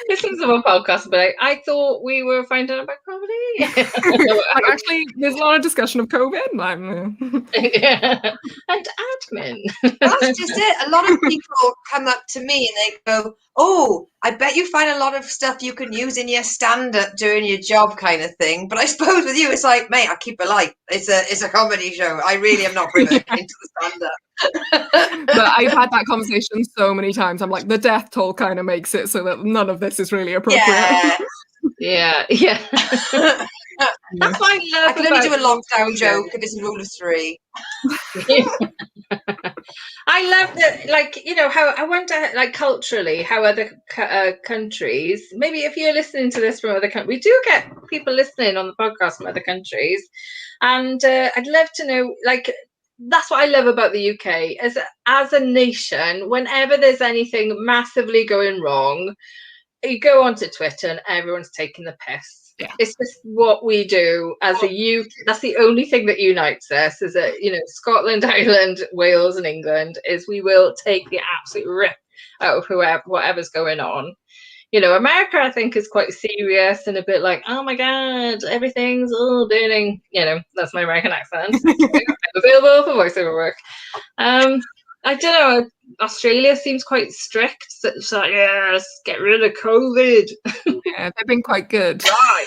A: Listen to my podcast, but I thought we were finding out about comedy.
C: Like, actually, there's a lot of discussion of COVID.
A: Yeah. And admin.
B: That's just it. A lot of people come up to me and they go, oh, I bet you find a lot of stuff you can use in your stand-up during your job, kind of thing. But I suppose with you, it's like, mate, I keep it light. It's a comedy show. I really am not bringing it into the stand-up.
C: But I've had that conversation so many times. I'm like, the death toll kind of makes it so that none of this is really appropriate.
A: Yeah. That's why
B: I can only do a lockdown joke if it's a rule of 3.
A: I love that, like, how I wonder, like, culturally, how other countries, maybe if you're listening to this from other countries, we do get people listening on the podcast from other countries, and I'd love to know, like, that's what I love about the UK, as a nation, whenever there's anything massively going wrong, you go onto Twitter and everyone's taking the piss. Yeah. It's just what we do as a UK. That's the only thing that unites us, is that, Scotland, Ireland, Wales and England, is we will take the absolute rip out of whatever's going on. America, I think, is quite serious and a bit like, oh my God, everything's all burning. That's my American accent. I'm available for voiceover work. I don't know. Australia seems quite strict. So it's like, yes, get rid of COVID.
C: Yeah, they've been quite good.
A: Right.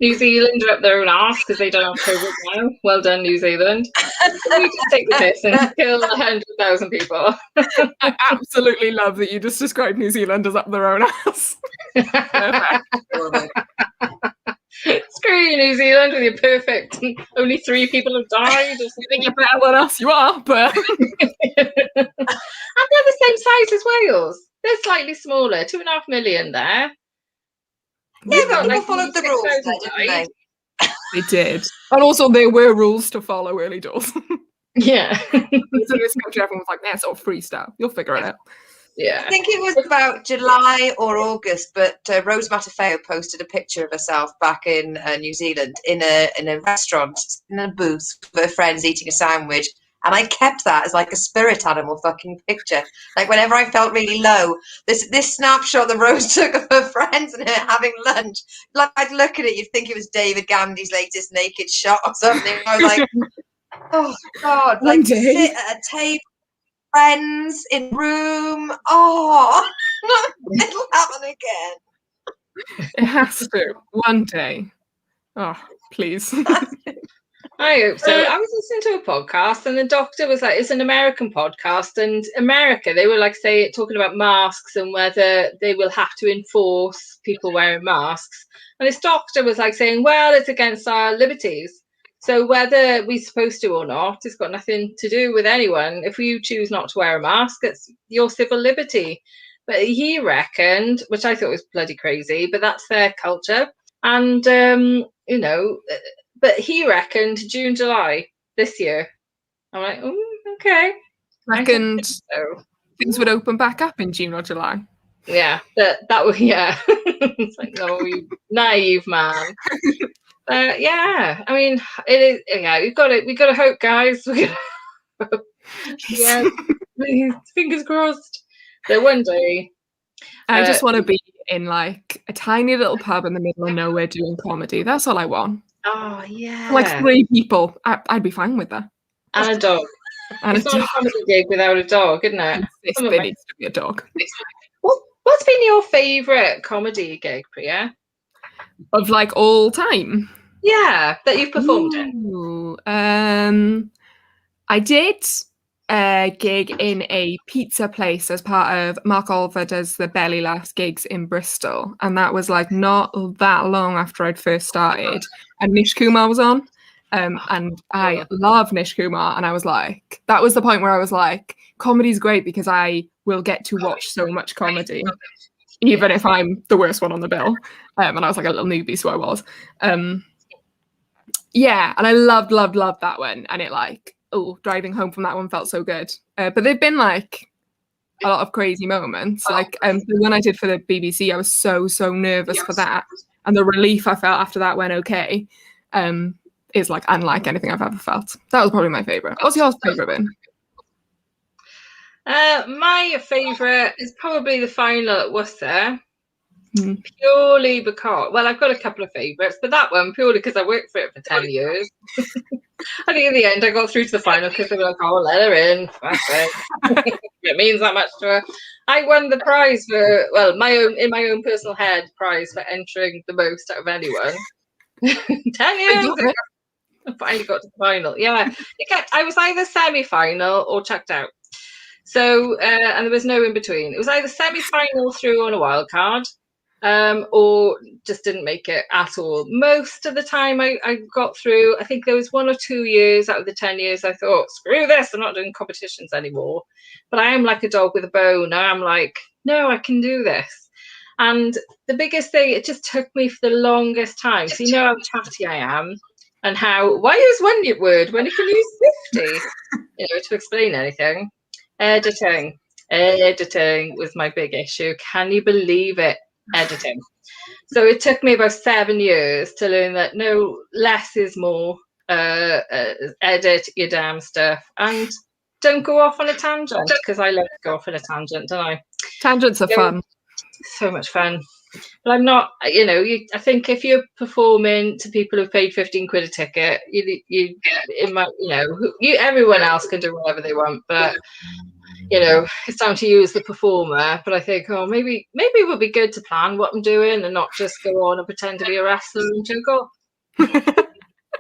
A: New Zealand are up their own arse because they don't have COVID now. Well done, New Zealand. We just take the piss and kill 100,000 people.
C: I absolutely love that you just described New Zealand as up their own arse.
A: Screw you, New Zealand, with your perfect. Only 3 people have died.
C: You think you're better than us? You are, but.
A: And they're the same size as Wales. They're slightly smaller, 2.5 million there.
B: Yeah, people followed the rules there, didn't they?
C: They did. And also, there were rules to follow, early doors.
A: Yeah.
C: So in this country, everyone was like, nah, it's all freestyle. You'll figure it out.
A: Yeah.
B: I think it was about July or August, but Rose Matafeo posted a picture of herself back in New Zealand in a restaurant, in a booth with her friends eating a sandwich. And I kept that as like a spirit animal fucking picture. Like whenever I felt really low, this snapshot that Rose took of her friends and her having lunch, like I'd look at it, you'd think it was David Gandy's latest naked shot or something. I was like, oh God, like sit at a table, friends in room. Oh, it'll happen again.
C: It has to one day. Oh, please.
A: I hope so. I was listening to a podcast and the doctor was like, it's an American podcast, and America, they were like talking about masks and whether they will have to enforce people wearing masks. And this doctor was like saying, well, it's against our liberties. So whether we're supposed to or not, it's got nothing to do with anyone. If you choose not to wear a mask, it's your civil liberty. but he reckoned, which I thought was bloody crazy, but that's their culture. And, you know, but he reckoned June, July this year. I'm like, oh, okay.
C: Reckoned
A: So.
C: things would open back up in June or July.
A: Yeah, that was, yeah. It's like, oh, you naive man. Yeah, I mean, it is. Yeah, we got to hope, guys. Yeah, fingers crossed. So one day,
C: I just want to be in like a tiny little pub in the middle of nowhere doing comedy. That's all I want.
A: Oh yeah,
C: Like 3 people, I'd be fine with that.
A: And a dog.
C: And
A: it's not a comedy gig without a dog, isn't it?
C: There needs to be a dog.
A: What's been your favourite comedy gig, Priya?
C: Of like all time?
A: Yeah, that you've performed in.
C: I did a gig in a pizza place as part of Mark Oliver does the Belly Laughs gigs in Bristol, and that was like not that long after I'd first started, and Nish Kumar was on, and I love Nish Kumar, and I was like, that was the point where I was like, comedy's great because I will get to watch so much comedy, even if I'm the worst one on the bill, and I was like a little newbie, so I was, yeah, and I loved that one, and it like, oh, driving home from that one felt so good. But they've been like a lot of crazy moments. Like the one I did for the BBC, I was so nervous for that, and the relief I felt after that went okay. Is like unlike anything I've ever felt. That was probably my favourite. What's your favourite been?
A: My favourite is probably the final at Worcester. Purely because, well, I've got a couple of favourites, but that one purely because I worked for it for 10 years. I think in the end I got through to the final because they were like, oh, let her in. It means that much to her. I won the prize for, well, in my own personal head, prize for entering the most out of anyone. 10 years ago, I finally got to the final. Yeah, I was either semi-final or chucked out. So, and there was no in between. It was either semi-final through on a wild card, or just didn't make it at all. Most of the time I got through. I think there was 1 or 2 years out of the 10 years I thought, screw this, I'm not doing competitions anymore. But I am like a dog with a bone. I'm like, no, I can do this. And the biggest thing, it just took me for the longest time. So you know how chatty I am, and how, why use one word when you can use 50, to explain anything. Editing was my big issue. Can you believe it? Editing. So it took me about 7 years to learn that no, less is more. Edit your damn stuff and don't go off on a tangent, because I love to go off on a tangent, don't I?
C: Tangents are fun.
A: So much fun. But I'm not, I think if you're performing to people who've paid 15 quid a ticket, everyone else can do whatever they want, but it's down to you as the performer. But I think, maybe it would be good to plan what I'm doing and not just go on and pretend to be a wrestler and juggle.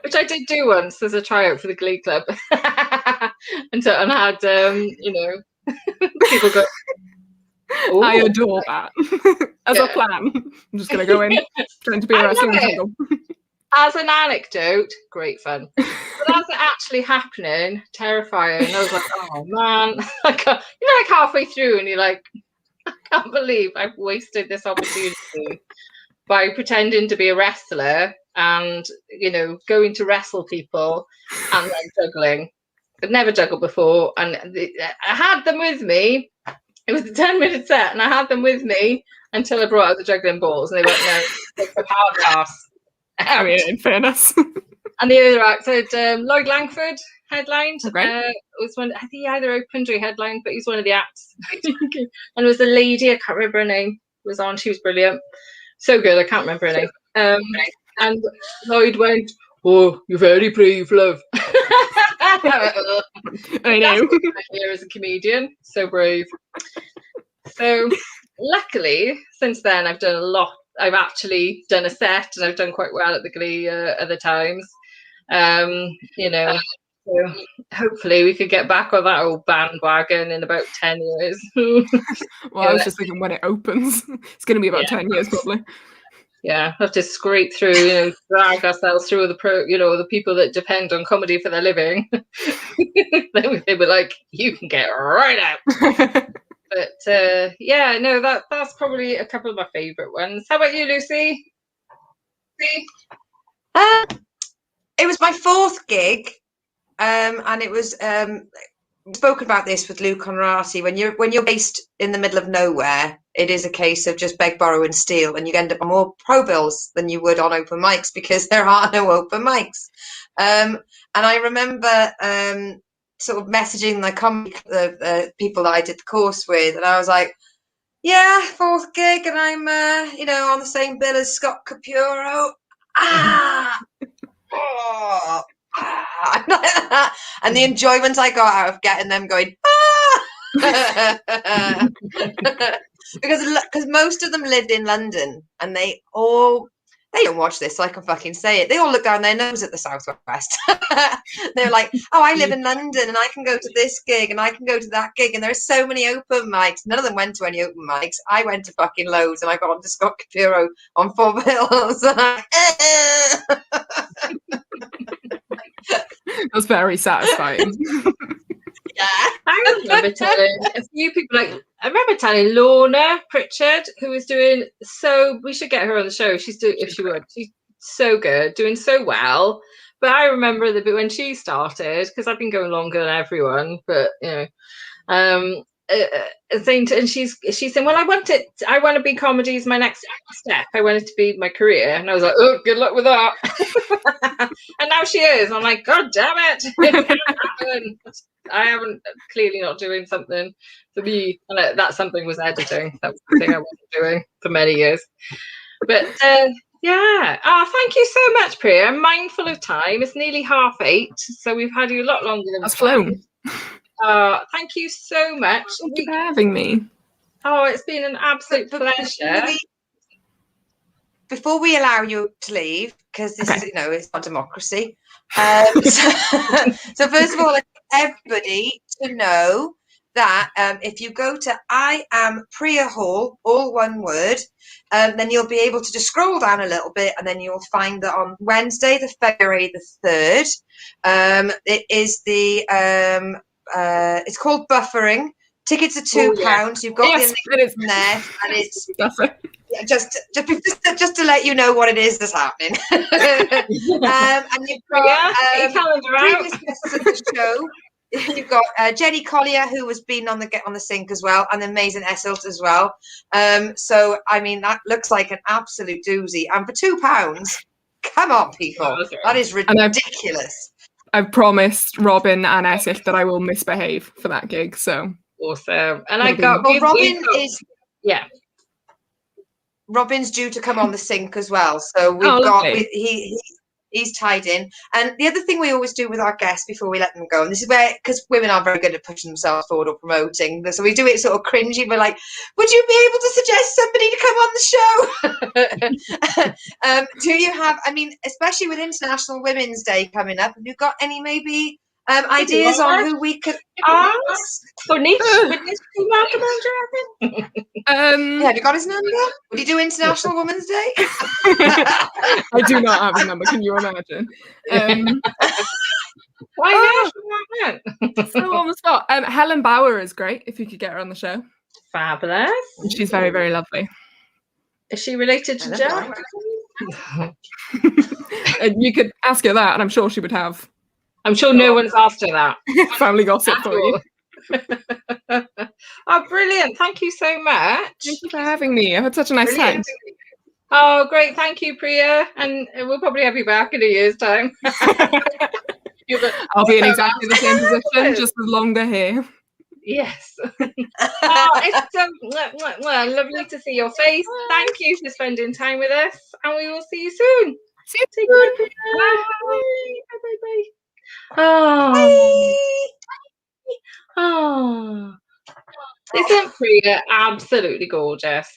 A: Which I did do once as a tryout for the Glee Club. and had, people go, ooh.
C: I adore that. As a plan. I'm just going to go in, trying to be a wrestler and juggle.
A: As an anecdote, great fun. But as it actually happening, terrifying. I was like, oh man. Like halfway through and you're like, I can't believe I've wasted this opportunity by pretending to be a wrestler and, going to wrestle people and then juggling. I'd never juggled before. And I had them with me. It was a 10-minute set and I had them with me until I brought out the juggling balls and they went, no, it's a power pass.
C: I mean, in fairness.
A: And the other act had Lloyd Langford headlined.
C: Okay.
A: It was one, I think he either opened or he headlined, but he's one of the acts. And there was a lady, I can't remember her name, was on. She was brilliant. So good, I can't remember her name. And Lloyd went, oh, you're very brave, love.
C: I know.
A: Here as a comedian, so brave. So luckily, since then, I've done a lot. I've actually done a set, and I've done quite well at the Glee other times. So hopefully we could get back on that old bandwagon in about 10 years.
C: Well, I was just thinking when it opens, it's going to be about 10 years probably.
A: Yeah, have to scrape through, drag ourselves through the people that depend on comedy for their living. They were like, you can get right out. But yeah, no, that's probably a couple of my favourite ones. How about you, Lucy?
B: It was my fourth gig, and it was spoken about this with Luke Conrati. When you're based in the middle of nowhere, it is a case of just beg, borrow, and steal, and you end up on more pro bills than you would on open mics because there are no open mics. And I remember sort of messaging the people that I did the course with, and I was like, yeah, fourth gig, and I'm on the same bill as Scott Capuro. Oh, and the enjoyment I got out of getting them going, because most of them lived in London, and they don't watch this, so I can fucking say it. They all look down their nose at the Southwest. They're like, oh, I live in London, and I can go to this gig, and I can go to that gig, and there are so many open mics. None of them went to any open mics. I went to fucking loads, and I got onto Scott Capuro on 4 bills.
C: That's very satisfying.
A: Yeah, I remember telling a few people, I remember telling Lorna Pritchard, who was doing we should get her on the show. She's so good, doing so well. But I remember the bit when she started, because I've been going longer than everyone, but and she's saying, well, I want to be comedy is my next step. I want it to be my career. And I was like, oh, good luck with that. And now she is. I'm like, God damn it. I haven't clearly not doing something for me. And that something was editing. That was the thing I wasn't doing for many years. But yeah. Thank you so much, Priya. I'm mindful of time. It's nearly 8:30, so we've had you a lot longer than
C: That's flown.
A: Thank you so much.
C: Thank you for having me.
A: Oh, it's been an absolute pleasure.
B: Before we allow you to leave, because this is, it's not democracy. So first of all, I want everybody to know that if you go to I am Priya Hall, all one word, then you'll be able to just scroll down a little bit, and then you'll find that on Wednesday, the February the 3rd, it is the it's called Buffering. Tickets are £2. You've got the link in there, and it's just to let you know what it is that's happening. And you've got previous guests at the show. You've got Jenny Collier, who has been on the Sync as well, and then Mason Esselt as well. So I mean, that looks like an absolute doozy. And for £2, come on, people, that is ridiculous.
C: I've promised Robin and Esselt that I will misbehave for that gig. So
A: awesome. And
B: Robin's due to come on the Sync as well. So he's tied in. And the other thing we always do with our guests before we let them go, and this is where, because women aren't very good at pushing themselves forward or promoting, so we do it sort of cringy. We're like, would you be able to suggest somebody to come on the show? Do you have, I mean, especially with International Women's Day coming up, have you got any maybe ideas on who we could ask?
A: For Niche?
B: Have you got his number? Would he do International Women's Day?
C: I do not have his number. Can you imagine?
A: Why not?
C: So on the spot. Helen Bauer is great. If you could get her on the show.
A: Fabulous.
C: She's very, very lovely.
A: Is she related to Jack?
C: You could ask her that, and I'm sure she would have.
A: I'm sure no one's after that.
C: Family gossip for you.
A: Oh, brilliant. Thank you so much.
C: Thank you for having me. I've had such a nice time.
A: Oh, great. Thank you, Priya. And we'll probably have you back in a year's time.
C: I'll be in exactly the same position, just with longer hair.
A: Yes. It's so lovely to see your face. Thank you for spending time with us, and we will see you soon.
C: See you soon.
A: Bye. Oh. Oh. Isn't Priya absolutely gorgeous?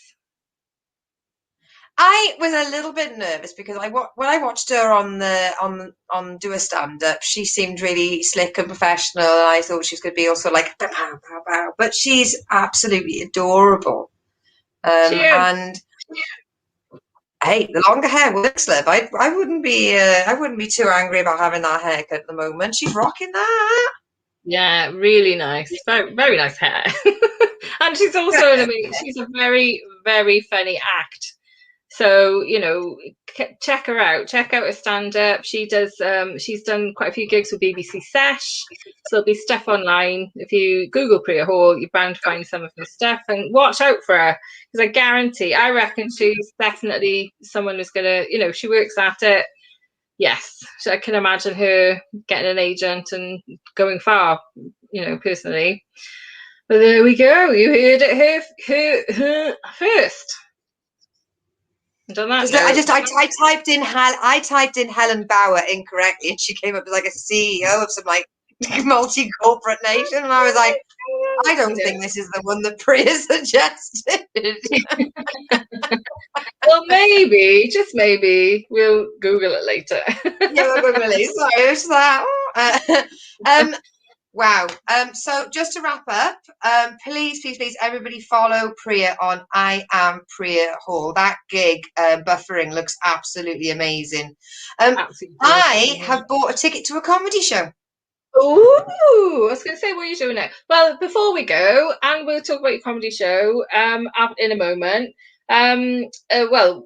B: I was a little bit nervous because when I watched her on do a stand up, she seemed really slick and professional, and I thought she was going to be also like bow, bow, bow. But she's absolutely adorable. And hey, the longer hair works, love. I wouldn't be too angry about having that haircut at the moment. She's rocking that.
A: Yeah, really nice. Very, very nice hair. And she's also she's a very, very funny act. So, check her out. Check out her stand-up. She does. She's done quite a few gigs with BBC Sesh. So there'll be stuff online. If you Google Priya Hall, you're bound to find some of her stuff. And watch out for her, because I reckon she's definitely someone who's gonna. She works at it. Yes, so I can imagine her getting an agent and going far. Personally. But there we go. You heard it her first.
B: I typed in Helen Bauer incorrectly, and she came up as like a CEO of some like multi-corporate nation, and I was like, I don't think this is the one that Priya suggested.
A: Well, maybe, just maybe, we'll Google it later.
B: Yeah, we'll Google it. Sorry, it was that. Wow. So just to wrap up, please, everybody follow Priya on I Am Priya Hall. That gig, buffering, looks absolutely amazing.
A: Absolutely.
B: I have bought a ticket to a comedy show.
A: Oh, I was going to say, what are you doing now? Well, before we go, and we'll talk about your comedy show in a moment. Well,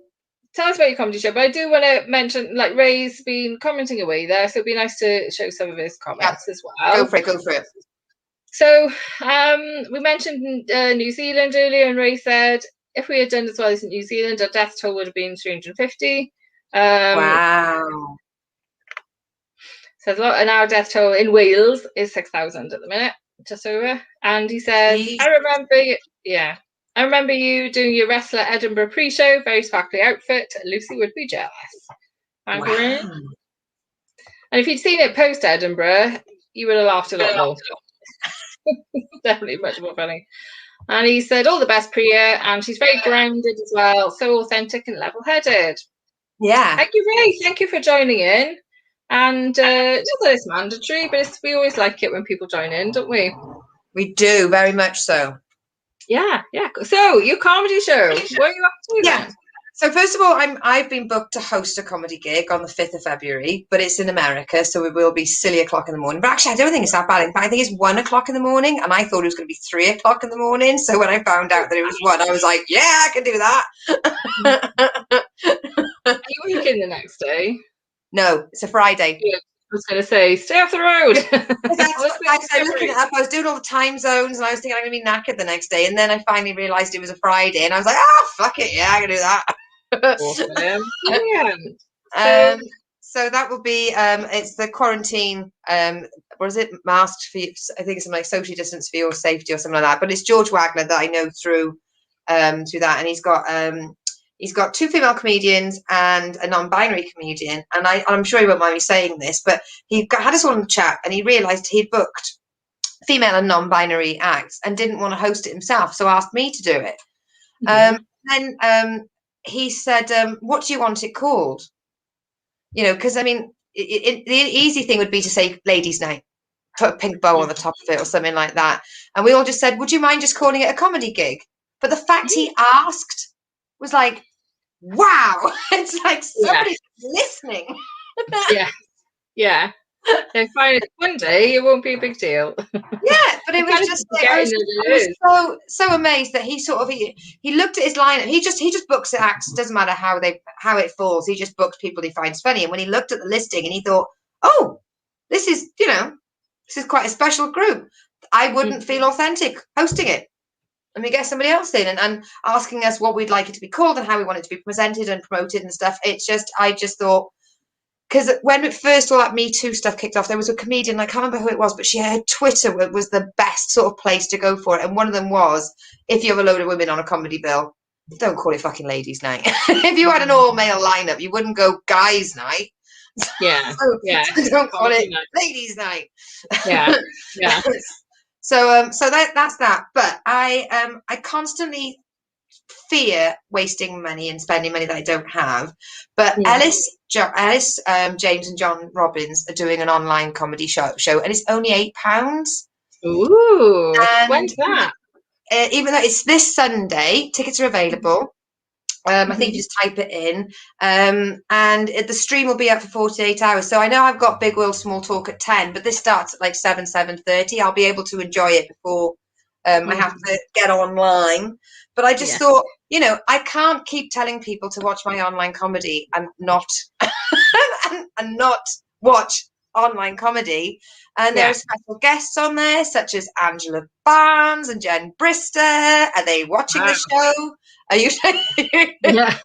A: tell us about your comedy show, but I do want to mention, like, Ray's been commenting away there, so it'd be nice to show some of his comments as well.
B: Go for it.
A: So, we mentioned New Zealand earlier, and Ray said, if we had done as well as New Zealand, our death toll would have been 350.
B: Wow.
A: Says a lot, and our death toll in Wales is 6,000 at the minute, just over. And he says, I remember you doing your Wrestler Edinburgh pre-show, very sparkly outfit. Lucy would be jealous. Wow. And if you'd seen it post Edinburgh, you would have laughed a lot more. Definitely much more funny. And he said, all the best, Priya, and she's very grounded as well, so authentic and level-headed.
B: Yeah.
A: Thank you, Ray. Thank you for joining in. And not that it's mandatory, but we always like it when people join in, don't we?
B: We do, very much so.
A: Yeah. So, your comedy show, what are you up to then?
B: So first of all, I've been booked to host a comedy gig on the 5th of February, but it's in America, so it will be silly o'clock in the morning. But actually, I don't think it's that bad. In fact, I think it's 1 o'clock in the morning, and I thought it was going to be 3 o'clock in the morning. So when I found out that it was 1, I was like, yeah, I can do that.
A: Are you working the next day?
B: No, it's a Friday.
A: Yeah, I was going to say, stay off the road.
B: I was looking it up. I was doing all the time zones, and I was thinking I'm going to be knackered the next day. And then I finally realised it was a Friday, and I was like, oh, fuck it, yeah, I can do that.
A: Awesome.
B: So that will be it's the quarantine what is it, masked for you, I think it's something like social distance for your safety or something like that, but it's George Wagner that I know through that, and he's got 2 female comedians and a non-binary comedian, and I'm sure he won't mind me saying this, but he had us all in the chat, and he realised he'd booked female and non-binary acts and didn't want to host it himself, so asked me to do it. Then he said, what do you want it called? Because I mean, the easy thing would be to say ladies' night, put a pink bow on the top of it or something like that. And we all just said, would you mind just calling it a comedy gig? But the fact he asked was like, wow, it's like somebody's listening.
A: Yeah. And one day it won't be a big deal.
B: Yeah, but it was just like, I was so amazed that he looked at his lineup. He just books the acts. Doesn't matter how it falls. He just books people he finds funny. And when he looked at the listing and he thought, oh, this is quite a special group. I wouldn't feel authentic hosting it. Let me get somebody else in and asking us what we'd like it to be called and how we want it to be presented and promoted and stuff. I just thought, because when all that Me Too stuff kicked off, there was a comedian, I can't remember who it was, but her Twitter was the best sort of place to go for it. And one of them was, if you have a load of women on a comedy bill, don't call it fucking ladies' night. If you had an all-male lineup, you wouldn't go guys' night.
A: Yeah.
B: So don't call it ladies' night.
A: Yeah.
B: So that's that. But I constantly fear wasting money and spending money that I don't have. But Ellis, James and John Robbins are doing an online comedy show and it's only £8.
A: Ooh. And when's that?
B: Even though it's this Sunday, tickets are available. I think you just type it in, and the stream will be up for 48 hours. So I know I've got Big World Small Talk at 10, but this starts at like 7:30. I'll be able to enjoy it before I have to get online. But I just thought, you know, I can't keep telling people to watch my online comedy and not and not watch online comedy. And there are special guests on there, such as Angela Barnes and Jen Brister. Are they watching the show? Are you?
A: Yeah.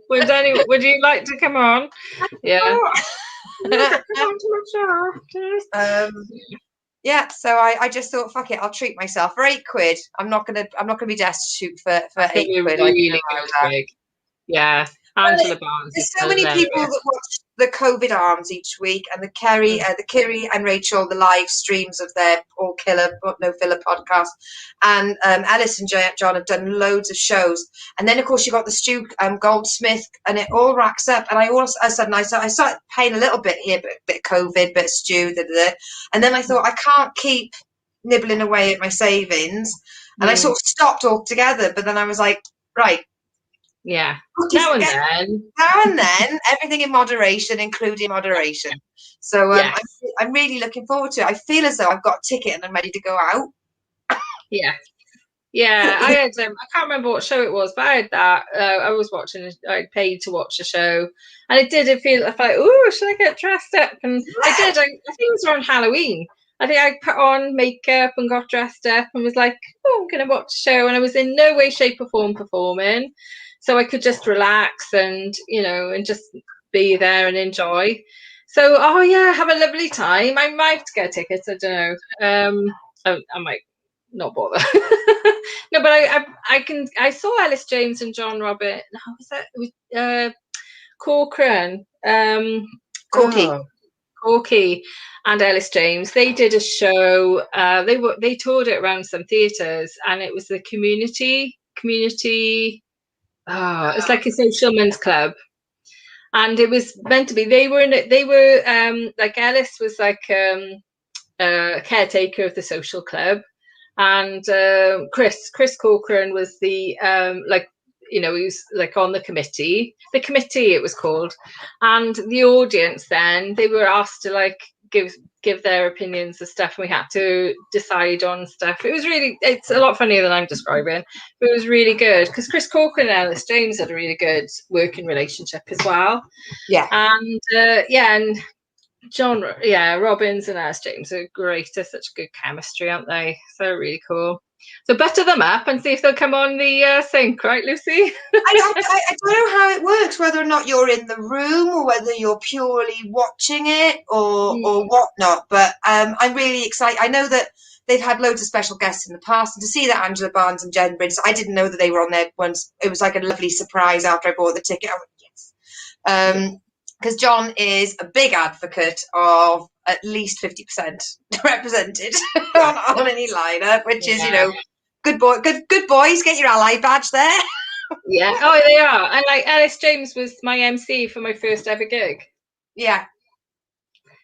A: Would you like to come on? Yeah.
B: Yeah, so I just thought, fuck it, I'll treat myself for £8. I'm not gonna be destitute for £8.
A: Really good. Yeah, Angela Barnes.
B: There's so many people that watch the COVID Arms each week, and the Kiri and Rachel, the live streams of their All Killer but No Filler podcast, and Alice and John have done loads of shows, and then of course you got the Stu Goldsmith, and it all racks up. And I started paying a little bit here, bit of COVID, bit of Stu, and then I thought I can't keep nibbling away at my savings, and I sort of stopped altogether. But then I was like, right.
A: Yeah. Now and
B: then, everything in moderation, including moderation. So I'm really looking forward to it. I feel as though I've got a ticket and I'm ready to go out.
A: Yeah. Yeah, I had. I can't remember what show it was, but I had that. I was watching. I paid to watch a show, and it did. I felt like, oh, should I get dressed up? And I did. I think it was around Halloween. I think I put on makeup and got dressed up and was like, oh, I'm going to watch a show. And I was in no way, shape, or form performing. So I could just relax and, you know, and just be there and enjoy. So, oh yeah, have a lovely time. I might get tickets. I don't know. I might not bother. No, but I saw Ellis James and John Robert. How was that? It was Corcoran. Corky and Ellis James. They did a show. They toured it around some theatres, and it was the community. It's like a social men's club, and it was meant to be. They were like Ellis was like a caretaker of the social club, and Chris Corcoran was the like, you know, he was like on the committee it was called, and the audience then they were asked to like give their opinions and stuff, and we had to decide on stuff. It's a lot funnier than I'm describing, but it was really good because Chris Corcoran and Ellis James had a really good working relationship as well. And and John Robbins and Ellis James are great. They're such good chemistry, aren't they? So really cool. So butter them up and see if they'll come on the sync, right, Lucy?
B: I don't know how it works, whether or not you're in the room or whether you're purely watching it or whatnot. But I'm really excited. I know that they've had loads of special guests in the past, and to see that Angela Barnes and Jen Brister, I didn't know that they were on there once. It was like a lovely surprise after I bought the ticket. I went, yes. Because John is a big advocate of at least 50% represented on any lineup, which is, you know, good boys, get your ally badge there.
A: Yeah, oh, they are. And like Ellis James was my MC for my first ever gig.
B: Yeah.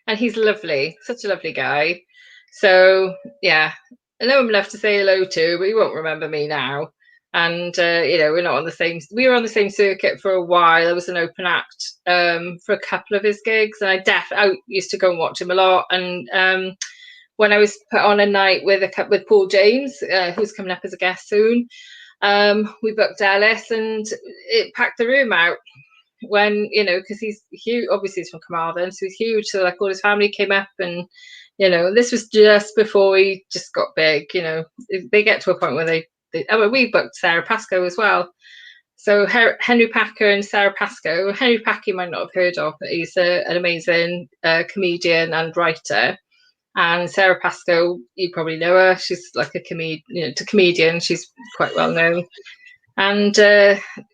A: And he's lovely, such a lovely guy. So, yeah, I know I'm left to say hello to, but he won't remember me now. And, you know, we were on the same circuit for a while. There was an open act for a couple of his gigs. And I used to go and watch him a lot. And when I was put on a night with Paul James, who's coming up as a guest soon, we booked Ellis, and it packed the room out when, you know, because he's huge. Obviously, he's from Carmarthen, so he's huge. So, like, all his family came up, and, you know, this was just before he just got big. You know, they get to a point where we booked Sarah Pascoe as well. So Henry Packer and Sarah Pascoe. Henry Packer you might not have heard of, but he's an amazing comedian and writer. And Sarah Pascoe, you probably know her. She's like a comedian. She's quite well known. And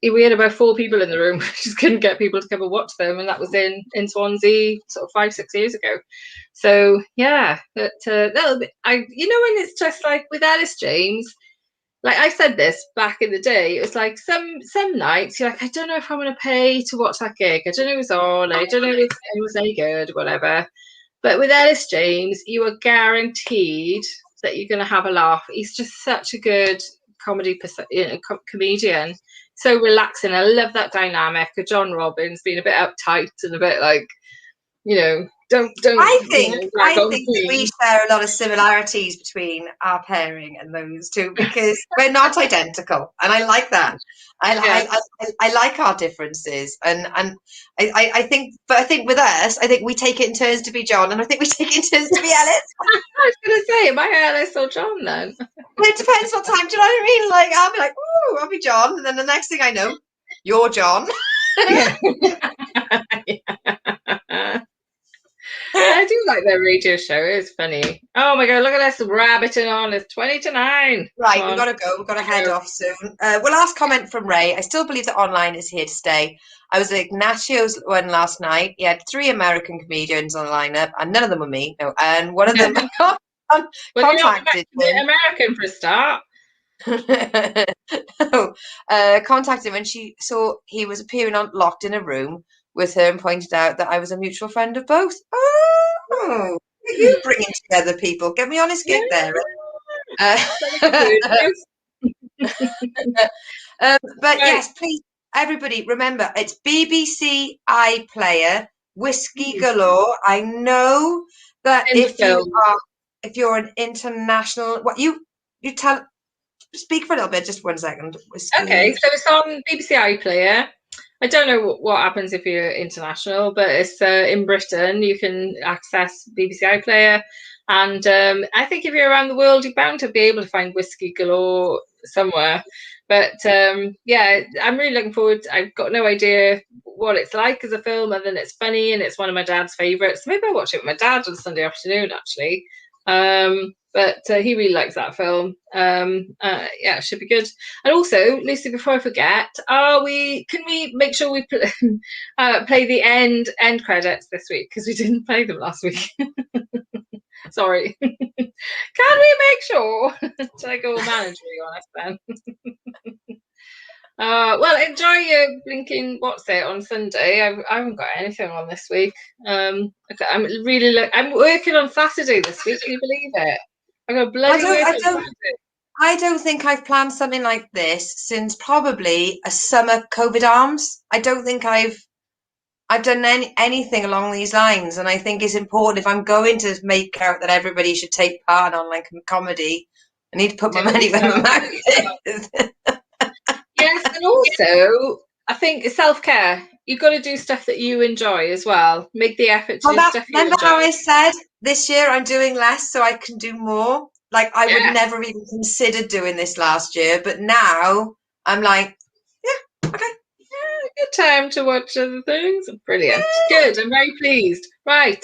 A: we had about 4 people in the room. We just couldn't get people to come and watch them, and that was in Swansea sort of 5-6 years ago. So yeah, but when it's just like with Ellis James, like I said this back in the day, it was like some nights you're like, I don't know if I'm going to pay to watch that gig. I don't know who's on. I don't know if it was any good, whatever. But with Ellis James, you are guaranteed that you're going to have a laugh. He's just such a good comedian. So relaxing. I love that dynamic of John Robbins being a bit uptight and a bit like, you know, Don't.
B: I
A: You
B: think
A: know, drag on
B: that
A: Queen.
B: we share a lot of similarities between our pairing and those two because we're not identical, and I like that. I like our differences, and I think, but I think with us, I think we take it in turns to be John, and I think we take it in turns to be Ellis.
A: I was going to say, am I Alice or John then?
B: Well, it depends what time. Do you know what I mean? Like I'll be like, "Ooh, I'll be John," and then the next thing I know, you're John.
A: Yeah. I do like their radio show. It's funny. Oh my god, look at us rabbiting on. It's 20 to 9.
B: Right, we've got to go. We've got to head off soon. Last comment from Ray. I still believe that online is here to stay. I was at Ignacio's one last night. He had 3 American comedians on the lineup, and none of them were me. No, and one of them contacted him.
A: American for a start.
B: Contacted him, and she saw he was appearing on Locked in a Room with her and pointed out that I was a mutual friend of both. Oh, you bringing together people. Get me on his gig there. But yes, please, everybody, remember, it's BBC iPlayer, Whiskey Galore. I know that if you're an international, speak for a little bit, just 1 second. Whiskey.
A: Okay, so it's on BBC iPlayer. I don't know what happens if you're international, but it's in Britain. You can access BBC iPlayer, and I think if you're around the world, you're bound to be able to find Whiskey Galore somewhere. But yeah, I'm really looking forward. I've got no idea what it's like as a film, other than it's funny and it's one of my dad's favourites. Maybe I'll watch it with my dad on Sunday afternoon, actually. But he really likes that film. Yeah, it should be good. And also, Lucy, before I forget, can we make sure we play the end credits this week, because we didn't play them last week. Sorry. Can we make sure? Should I go managing on us then? Well, enjoy your blinking what's it on Sunday. I haven't got anything on this week. I'm working on Saturday this week. Can you believe it? I'm gonna bloody work on Saturday.
B: I don't think I've planned something like this since probably a summer COVID arms. I don't think I've done anything along these lines, and I think it's important if I'm going to make out that everybody should take part in online comedy. I need to put my money where my mouth is.
A: Yes, and also I think self-care. You've got to do stuff that you enjoy as well. Make the effort to do stuff you enjoy.
B: Remember how I said this year I'm doing less so I can do more? Like I would never even consider doing this last year, but now I'm like, yeah, okay.
A: Yeah, good time to watch other things. Brilliant. Good. I'm very pleased. Right.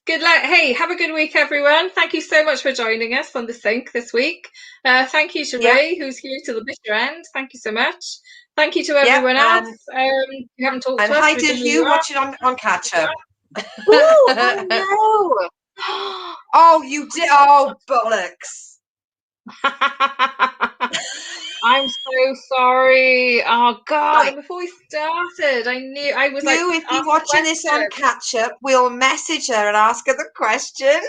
A: Good luck. Hey, have a good week, everyone. Thank you so much for joining us on The Sync this week. Thank you to Ray, who's here to the bitter end. Thank you so much. Thank you to everyone else. You haven't talked to us.
B: And hi to Hugh watching on catch up.
A: Oh, no.
B: Oh, you did. Oh, bollocks.
A: I'm so sorry. Oh God! Right. Before we started, I knew I was
B: Hugh, if you're watching this on catch up, we'll message her and ask her the question.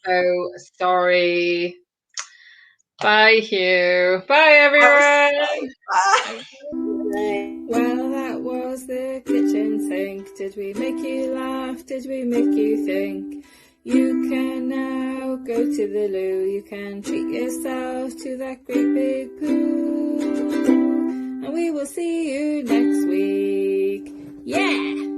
A: Oh, sorry. Bye, Hugh. Bye, everyone.
B: Bye.
A: Well, that was the kitchen sink. Did we make you laugh? Did we make you think? You can now go to the loo. You can treat yourself to that great big poo. And we will see you next week. Yeah!